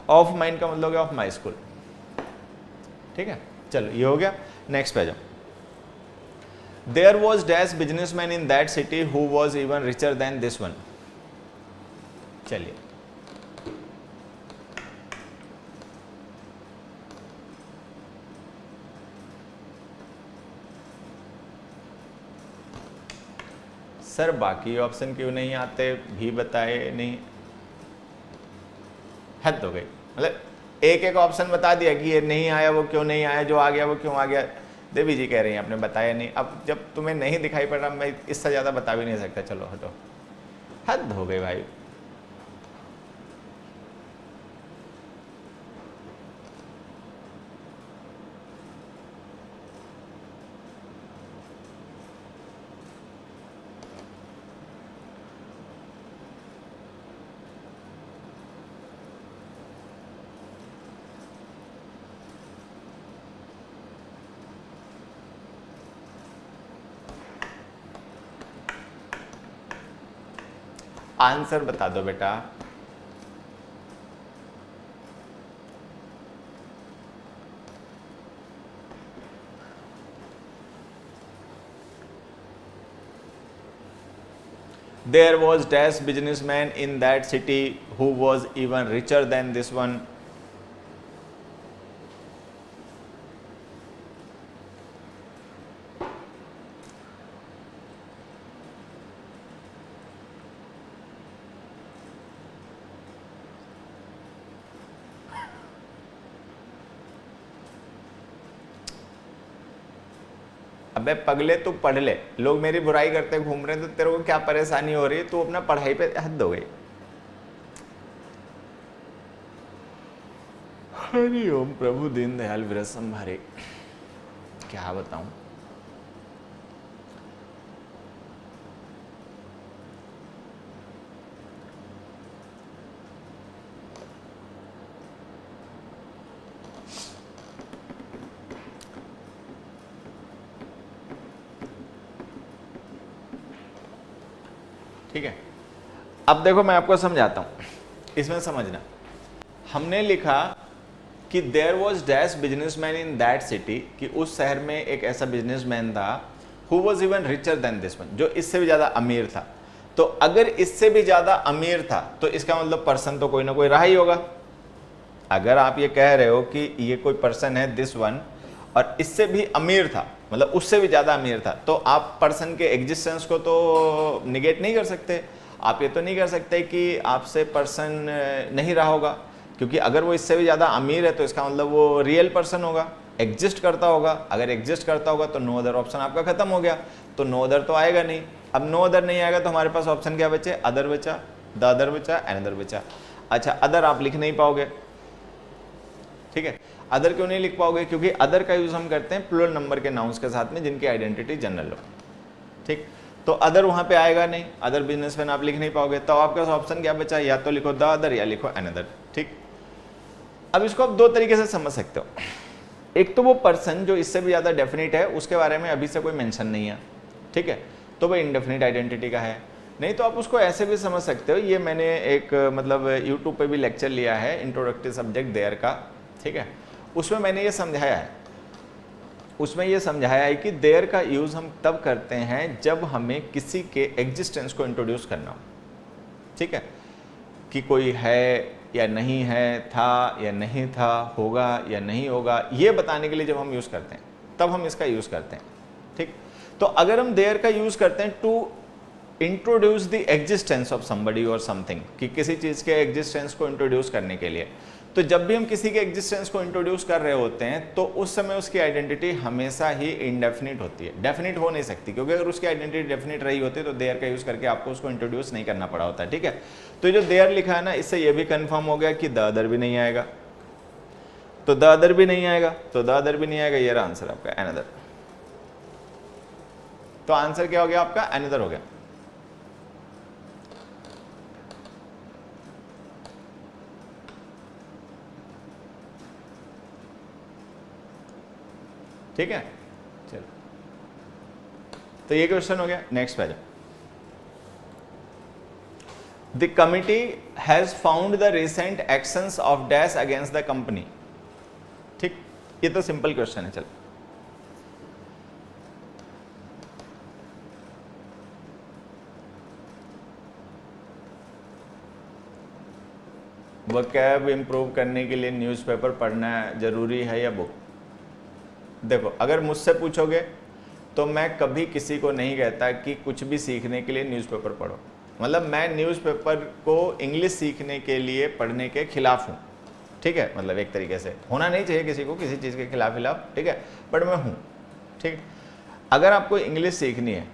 ऑफ माइन का मतलब हो गया ऑफ माई स्कूल, ठीक है। चलो ये हो गया, नेक्स्ट पे जाओ। There was dash businessman in that city who was even richer than this one. चलिए, सर बाकी ऑप्शन क्यों नहीं आते भी बताए नहीं, हद हो गई। मतलब एक एक ऑप्शन बता दिया कि ये नहीं आया वो क्यों नहीं आया, जो आ गया वो क्यों आ गया। देवी जी कह रही हैं आपने बताया नहीं। अब जब तुम्हें नहीं दिखाई पड़ रहा मैं इससे ज़्यादा बता भी नहीं सकता। चलो हटो, हद हो गई भाई। आंसर बता दो बेटा। There was dash businessman in that city who was even richer than this one. अबे पगले तू पढ़ ले, लोग मेरी बुराई करते घूम रहे हैं तो तेरे को क्या परेशानी हो रही है, तू अपना पढ़ाई पे हद हो गई। हरि ओम प्रभु दीनदयाल विरस संभारे, क्या बताऊं। ठीक है, अब देखो मैं आपको समझाता हूं, इसमें समझना। हमने लिखा कि there was dash businessman in that city, कि उस शहर में एक ऐसा बिजनेसमैन था who was even richer than this one, जो इससे भी ज्यादा अमीर था। तो अगर इससे भी ज्यादा अमीर था तो इसका मतलब पर्सन तो कोई ना कोई रहा ही होगा। अगर आप ये कह रहे हो कि ये कोई पर्सन है दिस वन और इससे भी अमीर था, मतलब उससे भी ज्यादा अमीर था, तो आप पर्सन के एग्जिस्टेंस को तो निगेट नहीं कर सकते। आप ये तो नहीं कर सकते कि आपसे पर्सन नहीं रहा होगा, क्योंकि अगर वो इससे भी ज्यादा अमीर है तो इसका मतलब वो रियल पर्सन होगा, एग्जिस्ट करता होगा। अगर एग्जिस्ट करता होगा तो नो अदर ऑप्शन आपका खत्म हो गया, तो नो अदर तो आएगा नहीं। अब नो अदर नहीं आएगा तो हमारे पास ऑप्शन क्या बचे, अदर बचा, द अदर बचा, अनदर बचा। अच्छा, अदर आप लिख नहीं पाओगे, ठीक है। अदर क्यों नहीं लिख पाओगे, क्योंकि अदर का यूज हम करते हैं प्लूरल नंबर के नाउंस के साथ में जिनकी आइडेंटिटी जनरल हो, ठीक। तो अदर वहां पे आएगा नहीं, अदर बिजनेसमैन आप लिख नहीं पाओगे, तो आपके पास ऑप्शन क्या बचा, या तो लिखो द अदर या लिखो अनदर, ठीक। अब इसको आप दो तरीके से समझ सकते हो। एक तो वो पर्सन जो इससे भी ज्यादा डेफिनेट है, उसके बारे में अभी से कोई मेंशन नहीं है, ठीक है, तो वो इंडेफिनिट आइडेंटिटी का है। नहीं तो आप उसको ऐसे भी समझ सकते हो, ये मैंने एक मतलब यूट्यूब पे भी लेक्चर लिया है इंट्रोडक्टरी सब्जेक्ट देयर का, ठीक है, उसमें मैंने ये समझाया है, उसमें ये समझाया है कि देयर का यूज हम तब करते हैं जब हमें किसी के एग्जिस्टेंस को इंट्रोड्यूस करना हो, ठीक है, कि कोई है या नहीं है, था या नहीं था, होगा या नहीं होगा, ये बताने के लिए जब हम यूज करते हैं तब हम इसका यूज करते हैं, ठीक। तो अगर हम देयर का यूज करते हैं to introduce the existence of somebody और समथिंग, कि किसी चीज के एग्जिस्टेंस को इंट्रोड्यूस करने के लिए, तो जब भी हम किसी के एग्जिस्टेंस को इंट्रोड्यूस कर रहे होते हैं तो उस समय उसकी आइडेंटिटी हमेशा ही इनडेफिनिट होती है, डेफिनिट हो नहीं सकती, क्योंकि अगर उसकी आइडेंटिटी डेफिनिट रही होती तो देयर का यूज करके आपको उसको इंट्रोड्यूस नहीं करना पड़ा होता है, ठीक है। तो ये जो देयर लिखा है ना, इससे ये भी कंफर्म हो गया कि द अदर भी नहीं आएगा, तो द अदर भी नहीं आएगा, तो द अदर भी नहीं आएगा, ये रहा आंसर आपका अनदर। तो आंसर क्या हो गया आपका, अनदर हो गया। ठीक है, चलो, तो ये क्वेश्चन हो गया। नेक्स्ट पे आ जाओ। The committee has found the recent actions of dash against the company, ठीक, ये तो सिंपल क्वेश्चन है। चलो, वोकैब इंप्रूव करने के लिए न्यूज़पेपर पढ़ना जरूरी है या बुक? देखो, अगर मुझसे पूछोगे तो मैं कभी किसी को नहीं कहता कि कुछ भी सीखने के लिए न्यूज़पेपर पढ़ो। मतलब मैं न्यूज़पेपर को इंग्लिश सीखने के लिए पढ़ने के खिलाफ हूँ, ठीक है, मतलब एक तरीके से होना नहीं चाहिए किसी को किसी चीज़ के खिलाफ, ठीक है, बट मैं हूँ, ठीक। अगर आपको इंग्लिश सीखनी है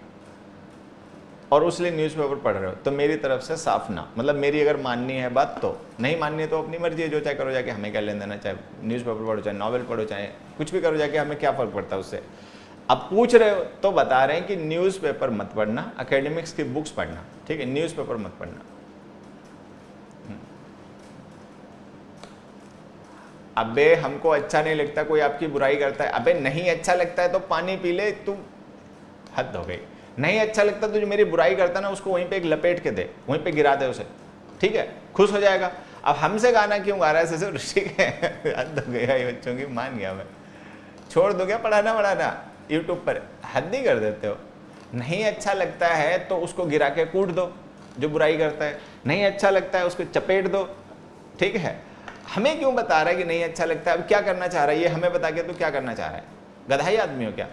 और उसलिए न्यूज़पेपर पढ़ रहे हो तो मेरी तरफ से साफ ना, मतलब मेरी अगर माननी है बात तो, नहीं माननी है तो अपनी मर्जी है, जो चाहे करो जाके, हमें क्या लेना देना, चाहे न्यूज़पेपर पढ़ो, चाहे नॉवेल पढ़ो, चाहे कुछ भी करो जाके, हमें क्या फ़र्क पड़ता है उससे। अब पूछ रहे हो तो बता रहे हैं कि न्यूज़पेपर मत पढ़ना, एकेडमिक्स की बुक्स पढ़ना, ठीक है, न्यूज़पेपर मत पढ़ना। अबे हमको अच्छा नहीं लगता, कोई आपकी बुराई करता है, अबे नहीं अच्छा लगता है तो पानी पी ले, तू हद हो गई। नहीं अच्छा लगता तो जो मेरी बुराई करता ना उसको वहीं पे एक लपेट के दे, वहीं पे गिरा दे उसे, ठीक है, खुश हो जाएगा। अब हमसे गाना क्यों गा रहा है ससुर, ठीक है, हद हो गया ये बच्चों की, मान गया मैं, छोड़ दो क्या पढ़ाना वढ़ाना यूट्यूब पर, हद ही कर देते हो। नहीं अच्छा लगता है तो उसको गिरा के कूट दो जो बुराई करता है, नहीं अच्छा लगता है उसको चपेट दो, ठीक है। हमें क्यों बता रहा है कि नहीं अच्छा लगता है, अब क्या करना चाह रहा है ये हमें बता के, तो क्या करना चाह रहा है, गधाई आदमी हो क्या?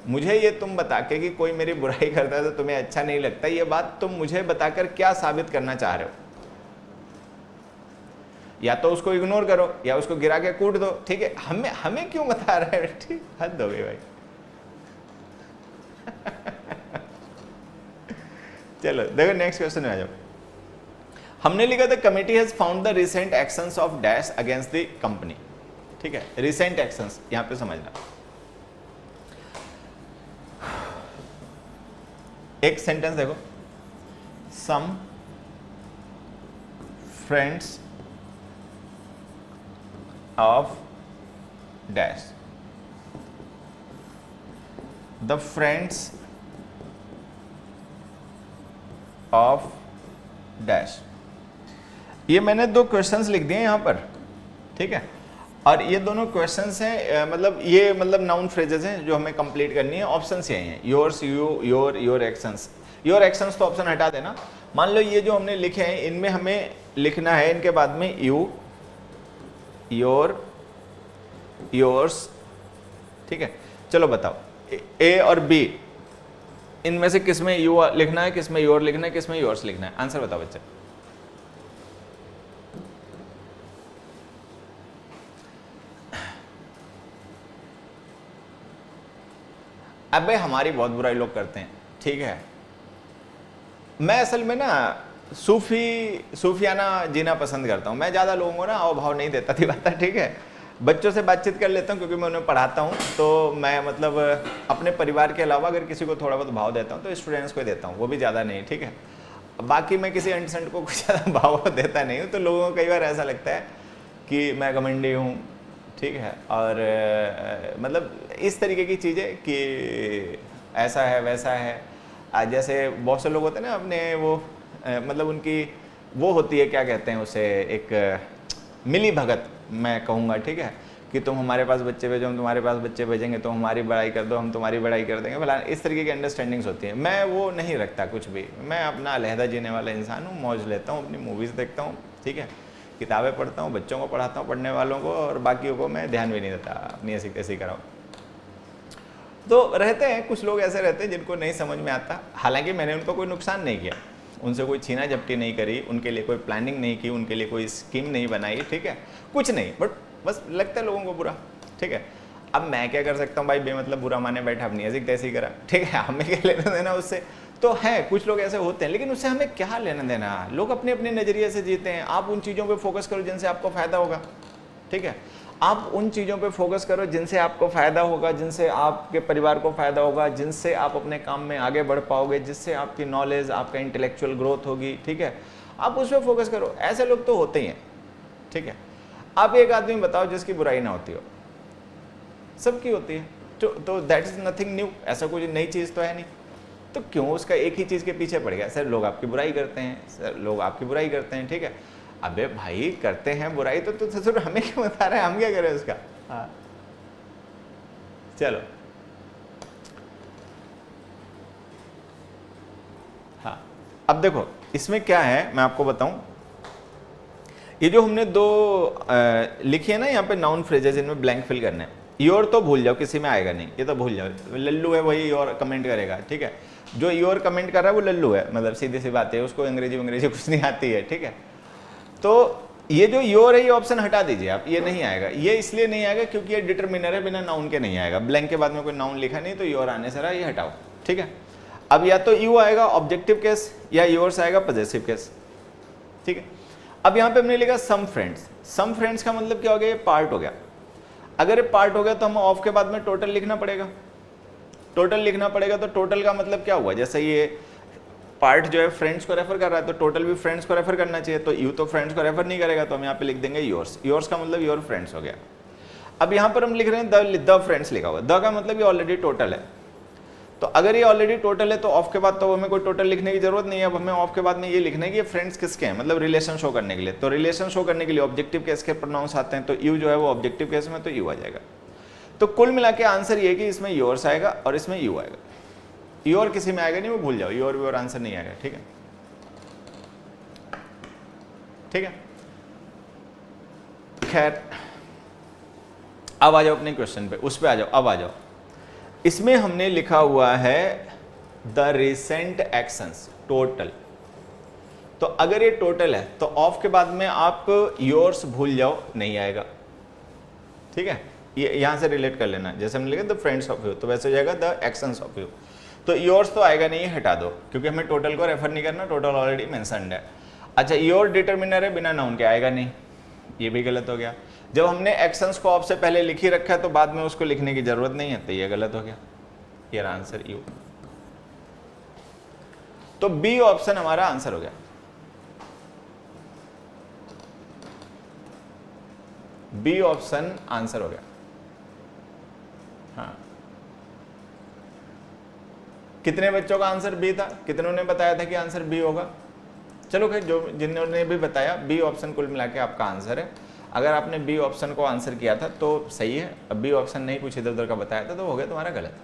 मुझे ये तुम बता के कि कोई मेरी बुराई करता है तो तुम्हें अच्छा नहीं लगता, ये बात तुम मुझे बताकर क्या साबित करना चाह रहे हो? या तो उसको इग्नोर करो या उसको गिरा के कूट दो, ठीक है, हमें क्यों बता रहा है, ठीक, हद हो गई भाई। चलो देखो नेक्स्ट क्वेश्चन में आ जाओ। हमने लिखा था committee has found the recent actions of dash against the company. ठीक है, रिसेंट एक्शंस यहां पे समझना, एक सेंटेंस देखो, some friends of dash, the friends of dash. ये मैंने दो क्वेश्चंस लिख दिए यहां पर, ठीक है, और ये दोनों क्वेश्चंस हैं, मतलब ये मतलब नाउन फ्रेजेस हैं जो हमें कंप्लीट करनी है। ऑप्शंस यही हैं, yours, you, your actions. Your actions तो ऑप्शन हटा देना। मान लो ये जो हमने लिखे हैं इनमें हमें लिखना है इनके बाद में यू, योर, योर्स। ठीक है, चलो बताओ ए और बी इनमें से किसमें यू लिखना है, किसमें योर लिखना है, किसमें योर्स लिखना है? आंसर बताओ बच्चे। अबे हमारी बहुत बुराई लोग करते हैं, ठीक है। मैं असल में ना सूफियाना जीना पसंद करता हूँ। मैं ज़्यादा लोगों को ना अव भाव नहीं देता थी बात, ठीक है। बच्चों से बातचीत कर लेता हूँ क्योंकि मैं उन्हें पढ़ाता हूँ, तो मैं मतलब अपने परिवार के अलावा अगर किसी को थोड़ा बहुत भाव देता हूँ तो स्टूडेंट्स को देता हूँ, वो भी ज़्यादा नहीं, ठीक है। बाकी मैं किसी अंटसेंट को कुछ ज़्यादा भाव देता नहीं हूँ, तो लोगों को कई बार ऐसा लगता है कि मैं घमंडी हूँ, ठीक है, और मतलब इस तरीके की चीज़ें कि ऐसा है वैसा है। जैसे बहुत से लोग होते हैं ना अपने वो मतलब उनकी वो होती है, क्या कहते हैं उसे, एक मिली भगत मैं कहूँगा, ठीक है, कि तुम हमारे पास बच्चे भेजो, हम तुम्हारे पास बच्चे भेजेंगे, तो हमारी बड़ाई कर दो, हम तुम्हारी बड़ाई कर देंगे, भला इस तरीके की अंडरस्टैंडिंग्स होती है। मैं वो नहीं रखता कुछ भी, मैं अपना अलहदा जीने वाला इंसान हूँ, मौज लेता हूँ, अपनी मूवीज़ देखता हूँ, ठीक है, किताबें पढ़ता हूँ, बच्चों को पढ़ाता हूँ, पढ़ने वालों को, और बाकियों को मैं ध्यान भी नहीं देता, अपनी ऐसी तैसी कराओ। तो रहते हैं कुछ लोग ऐसे रहते हैं जिनको नहीं समझ में आता। हालांकि मैंने उनको कोई नुकसान नहीं किया, उनसे कोई छीना झपटी नहीं करी, उनके लिए कोई प्लानिंग नहीं की, उनके लिए कोई स्कीम नहीं बनाई, ठीक है, कुछ नहीं, बट बस लगता है लोगों को बुरा, ठीक है। अब मैं क्या कर सकता हूँ भाई, बेमतलब बुरा माने बैठा, अपनी ऐसी तैसी करा, ठीक है, हमें क्या लेना देना उससे। तो है कुछ लोग ऐसे होते हैं, लेकिन उससे हमें क्या लेना देना। लोग अपने अपने नज़रिए से जीते हैं। आप उन चीज़ों पे फोकस करो जिनसे आपको फ़ायदा होगा, ठीक है। आप उन चीज़ों पे फोकस करो जिनसे आपको फ़ायदा होगा, जिनसे आपके परिवार को फ़ायदा होगा, जिनसे आप अपने काम में आगे बढ़ पाओगे, जिससे आपकी नॉलेज, आपका इंटेलेक्चुअल ग्रोथ होगी, ठीक है। आप उस पर फोकस करो। ऐसे लोग तो होते ही हैं, ठीक है। आप एक आदमी बताओ जिसकी बुराई ना होती हो, सबकी होती है, तो दैट इज़ नथिंग न्यू, ऐसा कोई नई चीज़ तो है नहीं। तो क्यों उसका एक ही चीज़ के पीछे पड़ गया? सर लोग आपकी बुराई करते हैं, सर लोग आपकी बुराई करते हैं, ठीक है। अबे भाई करते हैं बुराई तो ससुर हमें क्यों बता रहे हैं, हम क्या करें उसका? हाँ चलो, हाँ अब देखो इसमें क्या है मैं आपको बताऊं। ये जो हमने दो लिखी है ना यहाँ पे नाउन फ्रेजेस, इनमें ब्लैंक फिल करने हैं। योर तो भूल जाओ, किसी में आएगा नहीं, ये तो भूल जाओ। लल्लू है वही योर कमेंट करेगा, ठीक है। जो योर कमेंट कर रहा है वो लल्लू है, मतलब सीधी सी बात है, उसको अंग्रेजी कुछ नहीं आती है, ठीक है। तो ये जो योर है ये ऑप्शन हटा दीजिए आप, ये नहीं आएगा। ये इसलिए नहीं आएगा क्योंकि ये डिटरमिनर है, बिना नाउन के नहीं आएगा। ब्लैंक के बाद में कोई नाउन लिखा नहीं तो योर आने से रहा, ये हटाओ, ठीक है। अब या तो यू आएगा ऑब्जेक्टिव केस, या योर्स आएगा पॉजेसिव केस, ठीक है। अब यहाँ पे हमने लिखा सम फ्रेंड्स। सम फ्रेंड्स का मतलब क्या हो गया? ये पार्ट हो गया। अगर ये पार्ट हो गया तो हमें ऑफ के बाद में टोटल लिखना पड़ेगा। टोटल लिखना पड़ेगा तो टोटल का मतलब क्या हुआ? जैसे ये पार्ट जो है फ्रेंड्स को रेफर कर रहा है तो टोटल भी फ्रेंड्स को रेफर करना चाहिए। तो यू तो फ्रेंड्स को रेफर नहीं करेगा, तो हम यहाँ पे लिख देंगे योर्स। योर्स का मतलब योर फ्रेंड्स हो गया। अब यहाँ पर हम लिख रहे हैं द फ्रेंड्स लिखा हुआ। द का मतलब ये ऑलरेडी टोटल है, तो अगर ये ऑलरेडी टोटल है तो ऑफ के बाद तो हमें कोई टोटल लिखने की जरूरत नहीं है। अब हमें ऑफ के बाद में ये लिखना है कि ये फ्रेंड्स किसके हैं, मतलब रिलेशन शो करने के लिए। तो रिलेशन शो करने के लिए ऑब्जेक्टिव केस के प्रोनाउंस आते हैं, तो यू जो है वो ऑब्जेक्टिव केस में, तो यू आ जाएगा। तो कुल मिला के आंसर ये है कि इसमें योर्स आएगा और इसमें यू आएगा। योर किसी में आएगा नहीं, वो भूल जाओ, योर भी और आंसर नहीं आएगा, ठीक है, ठीक है। खैर अब आ जाओ अपने क्वेश्चन पे, उस पे आ जाओ। अब आ जाओ, इसमें हमने लिखा हुआ है द रिसेंट एक्शंस टोटल। तो अगर ये टोटल है तो ऑफ के बाद में आप योर्स भूल जाओ, नहीं आएगा, ठीक है। ये यहां से रिलेट कर लेना, जैसे हमने लिखा द फ्रेंड्स ऑफ यू, तो वैसे हो जाएगा द एक्शंस ऑफ यू। तो योर्स तो आएगा नहीं, हटा दो, क्योंकि हमें टोटल को रेफर नहीं करना, टोटल ऑलरेडी मेंशन्ड है। अच्छा, योर डिटर्मिनर है, बिना नाउन के आएगा नहीं, ये भी गलत हो गया। जब हमने एक्शंस को ऑफ से पहले लिख ही रखा है तो बाद में उसको लिखने की जरूरत नहीं है, तो ये गलत हो गया। ये आंसर यू। तो बी ऑप्शन हमारा आंसर हो गया। बी ऑप्शन आंसर हो गया। हाँ, कितने बच्चों का आंसर बी था? कितनों ने बताया था कि आंसर बी होगा? चलो खैर, जो जिन्होंने भी बताया, बी ऑप्शन कुल मिला के आपका आंसर है। अगर आपने बी ऑप्शन को आंसर किया था तो सही है, अब बी ऑप्शन नहीं कुछ इधर उधर का बताया था तो हो गया तुम्हारा गलत।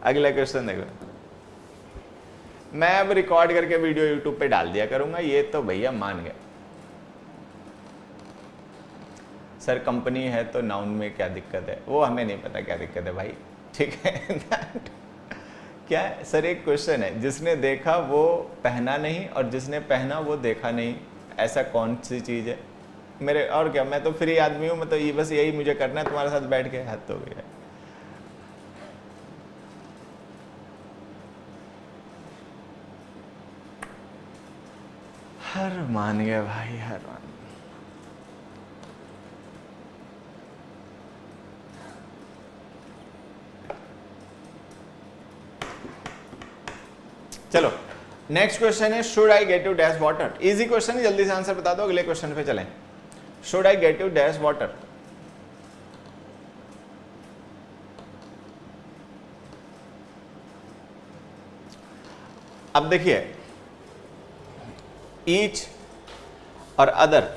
अगला क्वेश्चन देखो, मैं अब रिकॉर्ड करके वीडियो यूट्यूब पे डाल दिया करूंगा, ये तो भैया मान गए। सर कंपनी है तो नाउन में क्या दिक्कत है? वो हमें नहीं पता क्या दिक्कत है भाई, ठीक है। क्या है सर, एक क्वेश्चन है, जिसने देखा वो पहना नहीं और जिसने पहना वो देखा नहीं, ऐसा कौन सी चीज है मेरे? और क्या, मैं तो फ्री आदमी हूँ, मैं तो ये बस यही मुझे करना है तुम्हारे साथ बैठ के, हद हो गया। हर मान गया भाई, हर मान। चलो नेक्स्ट क्वेश्चन है, should I get you dash water. Easy question है, जल्दी से आंसर बता दो, अगले क्वेश्चन पे चलें। Should I get you dash water. अब देखिए, ईच और अदर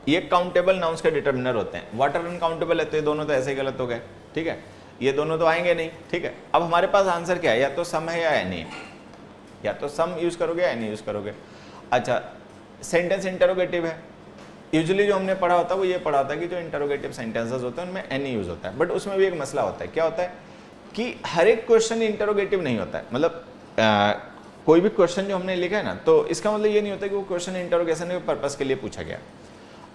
ये काउंटेबल नाउन्स के डिटर्मिनर होते हैं। वाटर अनकाउंटेबल है तो ये दोनों तो ऐसे ही गलत हो गए, ठीक है, ये दोनों तो आएंगे नहीं, ठीक है। अब हमारे पास आंसर क्या है, या तो सम है या एनी है, या तो सम यूज करोगे या एनी यूज करोगे। अच्छा, सेंटेंस इंटरोगेटिव है, यूजुअली जो हमने पढ़ा होता है वो ये पढ़ा होता है कि जो इंटरोगेटिव सेंटेंसेस होते हैं उनमें एनी यूज होता है, बट उसमें भी एक मसला होता है। क्या होता है कि हर एक क्वेश्चन इंटरोगेटिव नहीं होता है, मतलब कोई भी क्वेश्चन जो हमने लिखा है ना, तो इसका मतलब ये नहीं होता कि वो क्वेश्चन इंटरोगेशन के पर्पस के लिए पूछा गया।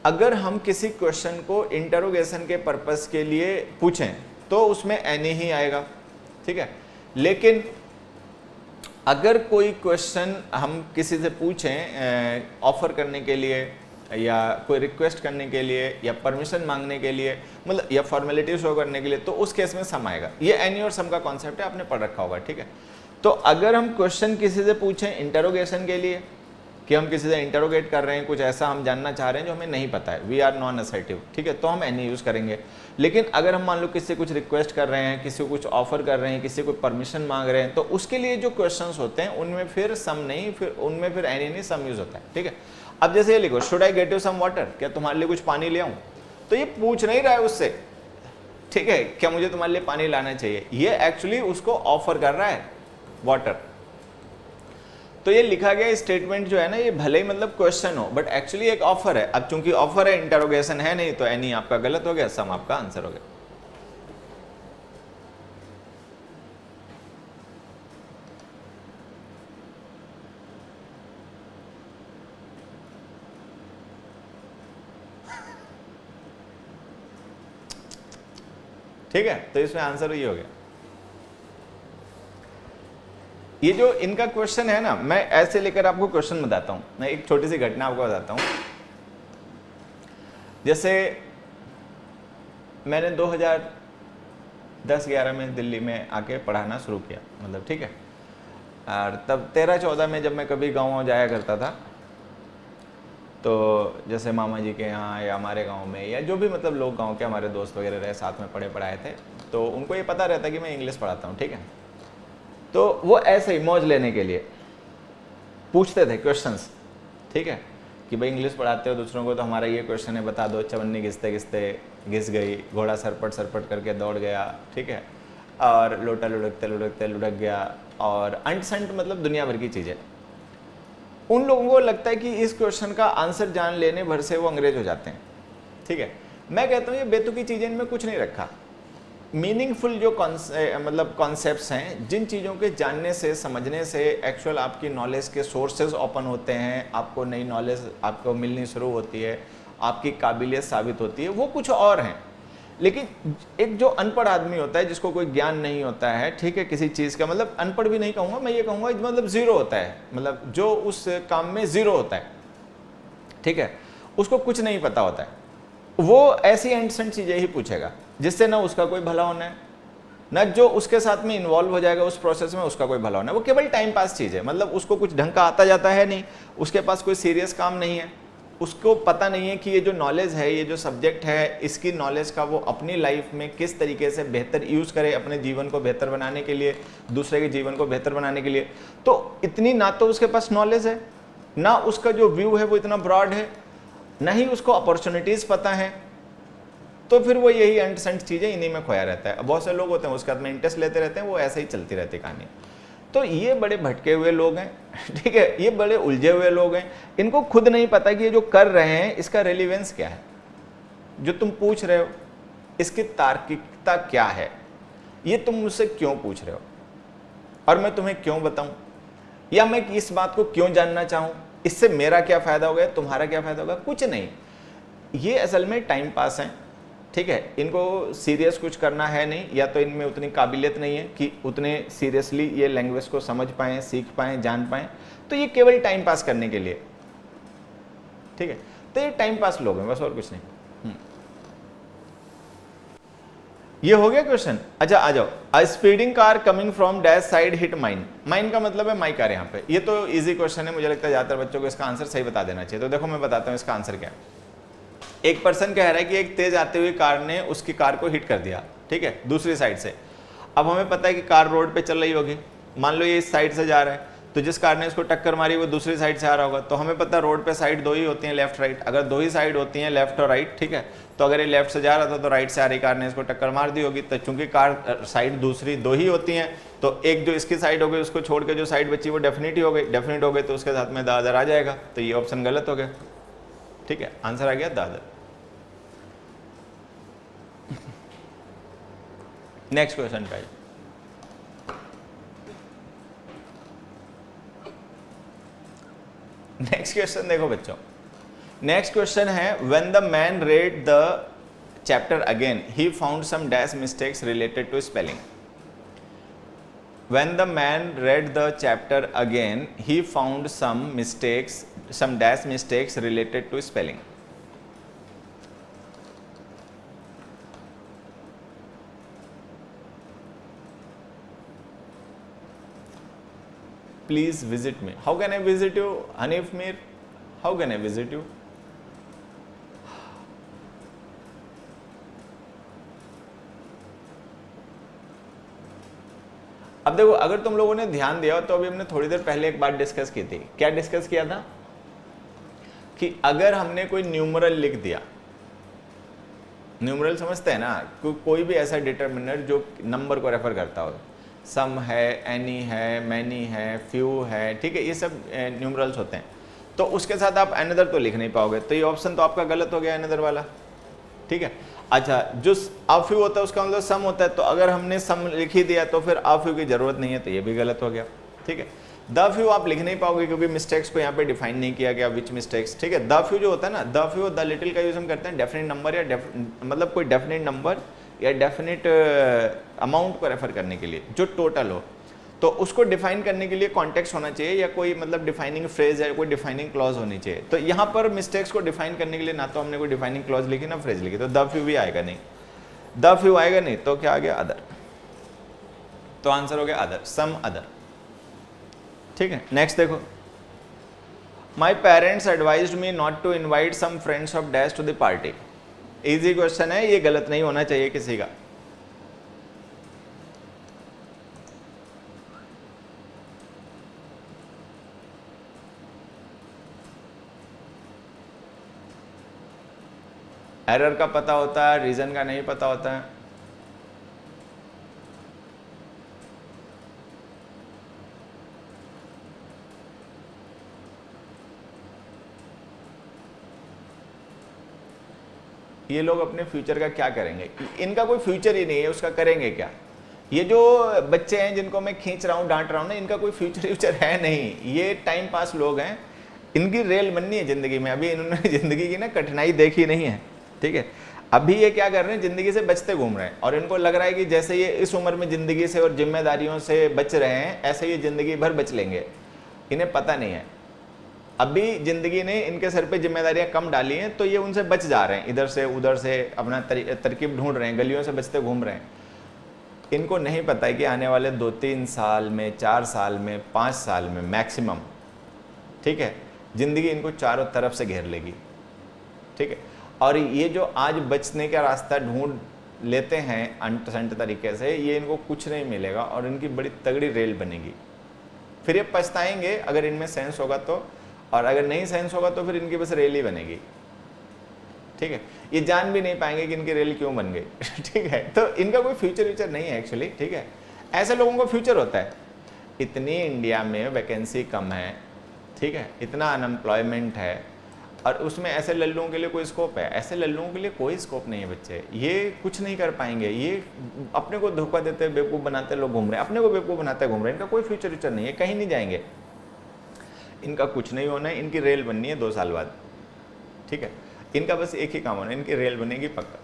अगर हम किसी क्वेश्चन को इंटरोगेशन के पर्पस के लिए पूछें तो उसमें एनी ही आएगा, ठीक है। लेकिन अगर कोई क्वेश्चन हम किसी से पूछें ऑफर करने के लिए या कोई रिक्वेस्ट करने के लिए या परमिशन मांगने के लिए, मतलब या फॉर्मेलिटी शो करने के लिए, तो उस केस में सम आएगा। ये एनी और सम का कॉन्सेप्ट है, आपने पढ़ रखा होगा, ठीक है। तो अगर हम क्वेश्चन किसी से पूछें इंटरोगेशन के लिए कि हम किसी से इंटरोगेट कर रहे हैं, कुछ ऐसा हम जानना चाह रहे हैं जो हमें नहीं पता है, वी आर नॉन असर्टिव, ठीक है, तो हम एनी यूज़ करेंगे। लेकिन अगर हम मान लो किसी से कुछ रिक्वेस्ट कर रहे हैं, किसी को कुछ ऑफर कर रहे हैं, किसी को परमिशन मांग रहे हैं, तो उसके लिए जो क्वेश्चंस होते हैं उनमें फिर सम नहीं, फिर उनमें फिर एनी नहीं, सम यूज होता है, ठीक है। अब जैसे ये लिखो, should I get you some water, क्या तुम्हारे लिए कुछ पानी ले आऊं? तो ये पूछ नहीं रहा है उससे, ठीक है, क्या मुझे तुम्हारे लिए पानी लाना चाहिए, ये एक्चुअली उसको ऑफर कर रहा है वाटर। तो ये लिखा गया स्टेटमेंट जो है ना, ये भले ही मतलब क्वेश्चन हो बट एक्चुअली एक ऑफर है। अब चूंकि ऑफर है, इंटरोगेशन है नहीं, तो एनी आपका गलत हो गया, सम आपका आंसर हो गया। ठीक है, तो इसमें आंसर ये हो गया। ये जो इनका क्वेश्चन है ना, मैं ऐसे लेकर आपको क्वेश्चन बताता हूं। मैं एक छोटी सी घटना आपको बताता हूं। जैसे मैंने 2010-11 में दिल्ली में आके पढ़ाना शुरू किया, मतलब ठीक है, और तब 13-14 में जब मैं कभी गाँव जाया करता था, तो जैसे मामा जी के यहाँ या हमारे गांव में या जो भी मतलब लोग गांव के हमारे दोस्त वगैरह रहे, साथ में पढ़ाए थे, तो उनको ये पता रहता कि मैं इंग्लिश पढ़ाता हूँ, ठीक है। तो वो ऐसे ही मौज लेने के लिए पूछते थे क्वेश्चंस, ठीक है, कि भाई इंग्लिश पढ़ाते हो दूसरों को, तो हमारा ये क्वेश्चन है, बता दो। चवन्नी घिसते घिसते घिस गई, घोड़ा सरपट सरपट करके दौड़ गया, ठीक है, और लोटा लुढ़कते लुढ़कते लुढ़क गया, और अंट संट मतलब दुनिया भर की चीज़ें। उन लोगों को लगता है कि इस क्वेश्चन का आंसर जान लेने भर से वो अंग्रेज हो जाते हैं, ठीक है। मैं कहता हूँ ये बेतुकी चीज़ें, इनमें कुछ नहीं रखा, मीनिंगफुल जो मतलब कॉन्सेप्ट्स हैं, जिन चीज़ों के जानने से, समझने से एक्चुअल आपकी नॉलेज के सोर्सेज ओपन होते हैं, आपको नई नॉलेज आपको मिलनी शुरू होती है, आपकी काबिलियत साबित होती है, वो कुछ और हैं। लेकिन एक जो अनपढ़ आदमी होता है, जिसको कोई ज्ञान नहीं होता है, ठीक है, किसी चीज़ का, मतलब अनपढ़ भी नहीं कहूँगा मैं, ये कहूँगा मतलब ज़ीरो होता है, मतलब जो उस काम में ज़ीरो होता है, ठीक है, उसको कुछ नहीं पता होता है, वो ऐसी एंडसेंट चीज़ें ही पूछेगा जिससे ना उसका कोई भला होना है, ना जो उसके साथ में इन्वॉल्व हो जाएगा उस प्रोसेस में उसका कोई भला होना है। वो केवल टाइम पास चीज़ है, मतलब उसको कुछ ढंग का आता जाता है नहीं, उसके पास कोई सीरियस काम नहीं है, उसको पता नहीं है कि ये जो नॉलेज है, ये जो सब्जेक्ट है, इसकी नॉलेज का वो अपनी लाइफ में किस तरीके से बेहतर यूज़ करे, अपने जीवन को बेहतर बनाने के लिए, दूसरे के जीवन को बेहतर बनाने के लिए। तो इतनी ना तो उसके पास नॉलेज है, ना उसका जो व्यू है वो इतना ब्रॉड है, ना ही उसको अपॉर्चुनिटीज़ पता है, तो फिर वो यही एंडसेंट चीज़ें इन्हीं में खोया रहता है। बहुत से लोग होते हैं उसके बाद में इंटरेस्ट लेते रहते हैं, वो ऐसे ही चलती रहती कहानी। तो ये बड़े भटके हुए लोग हैं, ठीक है, ये बड़े उलझे हुए लोग हैं, इनको खुद नहीं पता कि ये जो कर रहे हैं इसका रेलिवेंस क्या है, जो तुम पूछ रहे हो इसकी तार्किकता क्या है, ये तुम मुझसे क्यों पूछ रहे हो और मैं तुम्हें क्यों बताऊं, या मैं इस बात को क्यों जानना चाहूं, इससे मेरा क्या फ़ायदा होगा, तुम्हारा क्या फ़ायदा होगा, कुछ नहीं। ये असल में टाइम पास है, ठीक है, इनको सीरियस कुछ करना है नहीं, या तो इनमें उतनी काबिलियत नहीं है कि उतने सीरियसली ये लैंग्वेज को समझ पाएँ, सीख पाएँ, जान पाएँ, तो ये केवल टाइम पास करने के लिए, ठीक है, तो ये टाइम पास लोग हैं बस, और कुछ नहीं। ये हो गया क्वेश्चन। अच्छा आ जाओ, a speeding car coming from dash side hit mine, mine का मतलब है माई कार यहाँ पे। ये तो इजी क्वेश्चन है, मुझे लगता है ज़्यादातर बच्चों को इसका आंसर सही बता देना चाहिए। तो देखो मैं बताता हूँ इसका आंसर क्या है। एक पर्सन कह रहा है कि एक तेज आते हुए कार ने उसकी कार को हिट कर दिया, ठीक है, दूसरी साइड से। अब हमें पता है कि कार रोड पे चल रही होगी, मान लो ये इस साइड से जा रहा है, तो जिस कार ने इसको टक्कर मारी वो दूसरी साइड से आ रहा होगा। तो हमें पता है रोड पे साइड दो ही होती हैं, लेफ्ट राइट। अगर दो ही साइड होती हैं, लेफ्ट और राइट, ठीक है, तो अगर ये लेफ्ट से जा रहा था तो राइट से आ रही कार ने इसको टक्कर मार दी होगी। तो चूंकि कार साइड दूसरी दो ही होती हैं, तो एक जो इसकी साइड हो गई उसको छोड़ के जो साइड बची वो डेफिनेट ही हो गई, डेफिनेट हो गई, तो उसके साथ में दादर आ जाएगा। तो ये ऑप्शन गलत हो गया, ठीक है, आंसर आ गया दादर। नेक्स्ट क्वेश्चन पे नेक्स्ट क्वेश्चन देखो बच्चों, नेक्स्ट क्वेश्चन है when the man read the chapter again he found some dash mistakes related to spelling. When the man read the chapter again he found some dash mistakes related to spelling. Please visit me. How can I visit you, Hanif Mir? How can I visit you? अब देखो, अगर तुम लोगों ने ध्यान दिया तो अभी हमने थोड़ी देर पहले एक बात डिस्कस की थी। क्या डिस्कस किया था? कि अगर हमने कोई न्यूमरल लिख दिया, न्यूमरल समझते हैं ना, कोई भी ऐसा डिटर्मिनर जो नंबर को रेफर करता हो, सम है, एनी है, मैनी है, फ्यू है, ठीक है, ये सब न्यूमरल्स होते हैं। तो उसके साथ आप अनदर तो लिख नहीं पाओगे, तो ये ऑप्शन तो आपका गलत हो गया, अनदर वाला, ठीक है। अच्छा, जो अ फ्यू होता है उसका मतलब सम होता है, तो अगर हमने सम लिख ही दिया तो फिर अ फ्यू की जरूरत नहीं है, तो ये भी गलत हो गया, ठीक है। द फ्यू आप लिख नहीं पाओगे क्योंकि मिस्टेक्स को यहाँ पे डिफाइन नहीं किया गया, विच मिस्टेक्स, ठीक है। द फ्यू जो होता है ना, द फ्यू, द लिटिल का यूज हम करते हैं डेफिनेट नंबर या मतलब कोई डेफिनेट नंबर या डेफिनेट अमाउंट को रेफर करने के लिए जो टोटल हो, तो उसको डिफाइन करने के लिए कॉन्टेक्स्ट होना चाहिए या कोई मतलब डिफाइनिंग फ्रेज या कोई डिफाइनिंग क्लॉज होनी चाहिए। तो यहाँ पर मिस्टेक्स को डिफाइन करने के लिए ना तो हमने कोई डिफाइनिंग क्लॉज लिखी ना फ्रेज लिखी, तो द फ्यू भी आएगा नहीं, द फ्यू आएगा नहीं, तो क्या आ गया? अदर। तो आंसर हो गया अदर, सम अदर, ठीक है। नेक्स्ट देखो, my parents advised me not to invite some friends of dash to the party. Easy question है, ये गलत नहीं होना चाहिए किसी का। एरर का पता होता है, रीजन का नहीं पता होता है। ये लोग अपने फ्यूचर का क्या करेंगे? इनका कोई फ्यूचर ही नहीं है, उसका करेंगे क्या? ये जो बच्चे हैं जिनको मैं खींच रहा हूँ, डांट रहा हूँ ना, इनका कोई फ्यूचर है नहीं, ये टाइम पास लोग हैं। इनकी रेल बननी है जिंदगी में, अभी इन्होंने जिंदगी की ना कठिनाई देखी नहीं है, ठीक है। अभी ये क्या कर रहे हैं, जिंदगी से बचते घूम रहे हैं, और इनको लग रहा है कि जैसे ये इस उम्र में जिंदगी से और जिम्मेदारियों से बच रहे हैं, ऐसे ये जिंदगी भर बच लेंगे। इन्हें पता नहीं है, अभी जिंदगी ने इनके सर पे जिम्मेदारियां कम डाली हैं, तो ये उनसे बच जा रहे हैं, इधर से उधर से अपना तरकीब ढूंढ रहे हैं, गलियों से बचते घूम रहे हैं। इनको नहीं पता है कि आने वाले 2-3 साल में, 4 साल में, 5 साल में मैक्सिमम, ठीक है, जिंदगी इनको चारों तरफ से घेर लेगी, ठीक है। और ये जो आज बचने का रास्ता ढूंढ लेते हैं अंट तरीके से, ये इनको कुछ नहीं मिलेगा और इनकी बड़ी तगड़ी रेल बनेगी। फिर ये पछताएंगे अगर इनमें सेंस होगा तो, और अगर नहीं सेंस होगा तो फिर इनकी बस रेल ही बनेगी, ठीक है। ये जान भी नहीं पाएंगे कि इनकी रेल क्यों बन गई ठीक है। तो इनका कोई फ्यूचर नहीं है एक्चुअली, ठीक है। ऐसे लोगों को फ्यूचर होता है। इतनी इंडिया में वैकेंसी कम है, ठीक है, इतना अनएम्प्लॉयमेंट है, और उसमें ऐसे लल्लुओं के लिए कोई स्कोप है? ऐसे लल्लुओं के लिए कोई स्कोप नहीं है बच्चे, ये कुछ नहीं कर पाएंगे। ये अपने को धोखा देते, बेवकूफ़ बनाते लोग घूम रहे हैं, अपने को बेवकूफ़ बनाते घूम रहे हैं। इनका कोई फ्यूचर नहीं है, कहीं नहीं जाएंगे, इनका कुछ नहीं होना है। इनकी रेल बननी है 2 साल बाद, ठीक है। इनका बस एक ही काम होना है, इनकी रेल बनेगी पक्का,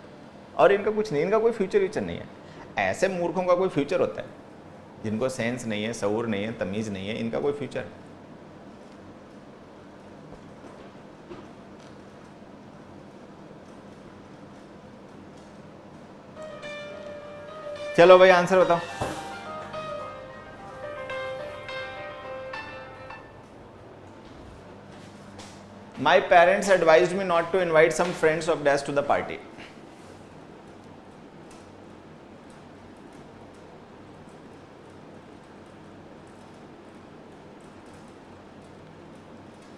और इनका कुछ नहीं, इनका कोई फ्यूचर नहीं है। ऐसे मूर्खों का कोई फ्यूचर होता है, जिनको सेंस नहीं है, शऊर नहीं है, तमीज़ नहीं है, इनका कोई फ्यूचर। चलो भाई आंसर बताओ। My parents advised me not to invite some friends of dash to the party.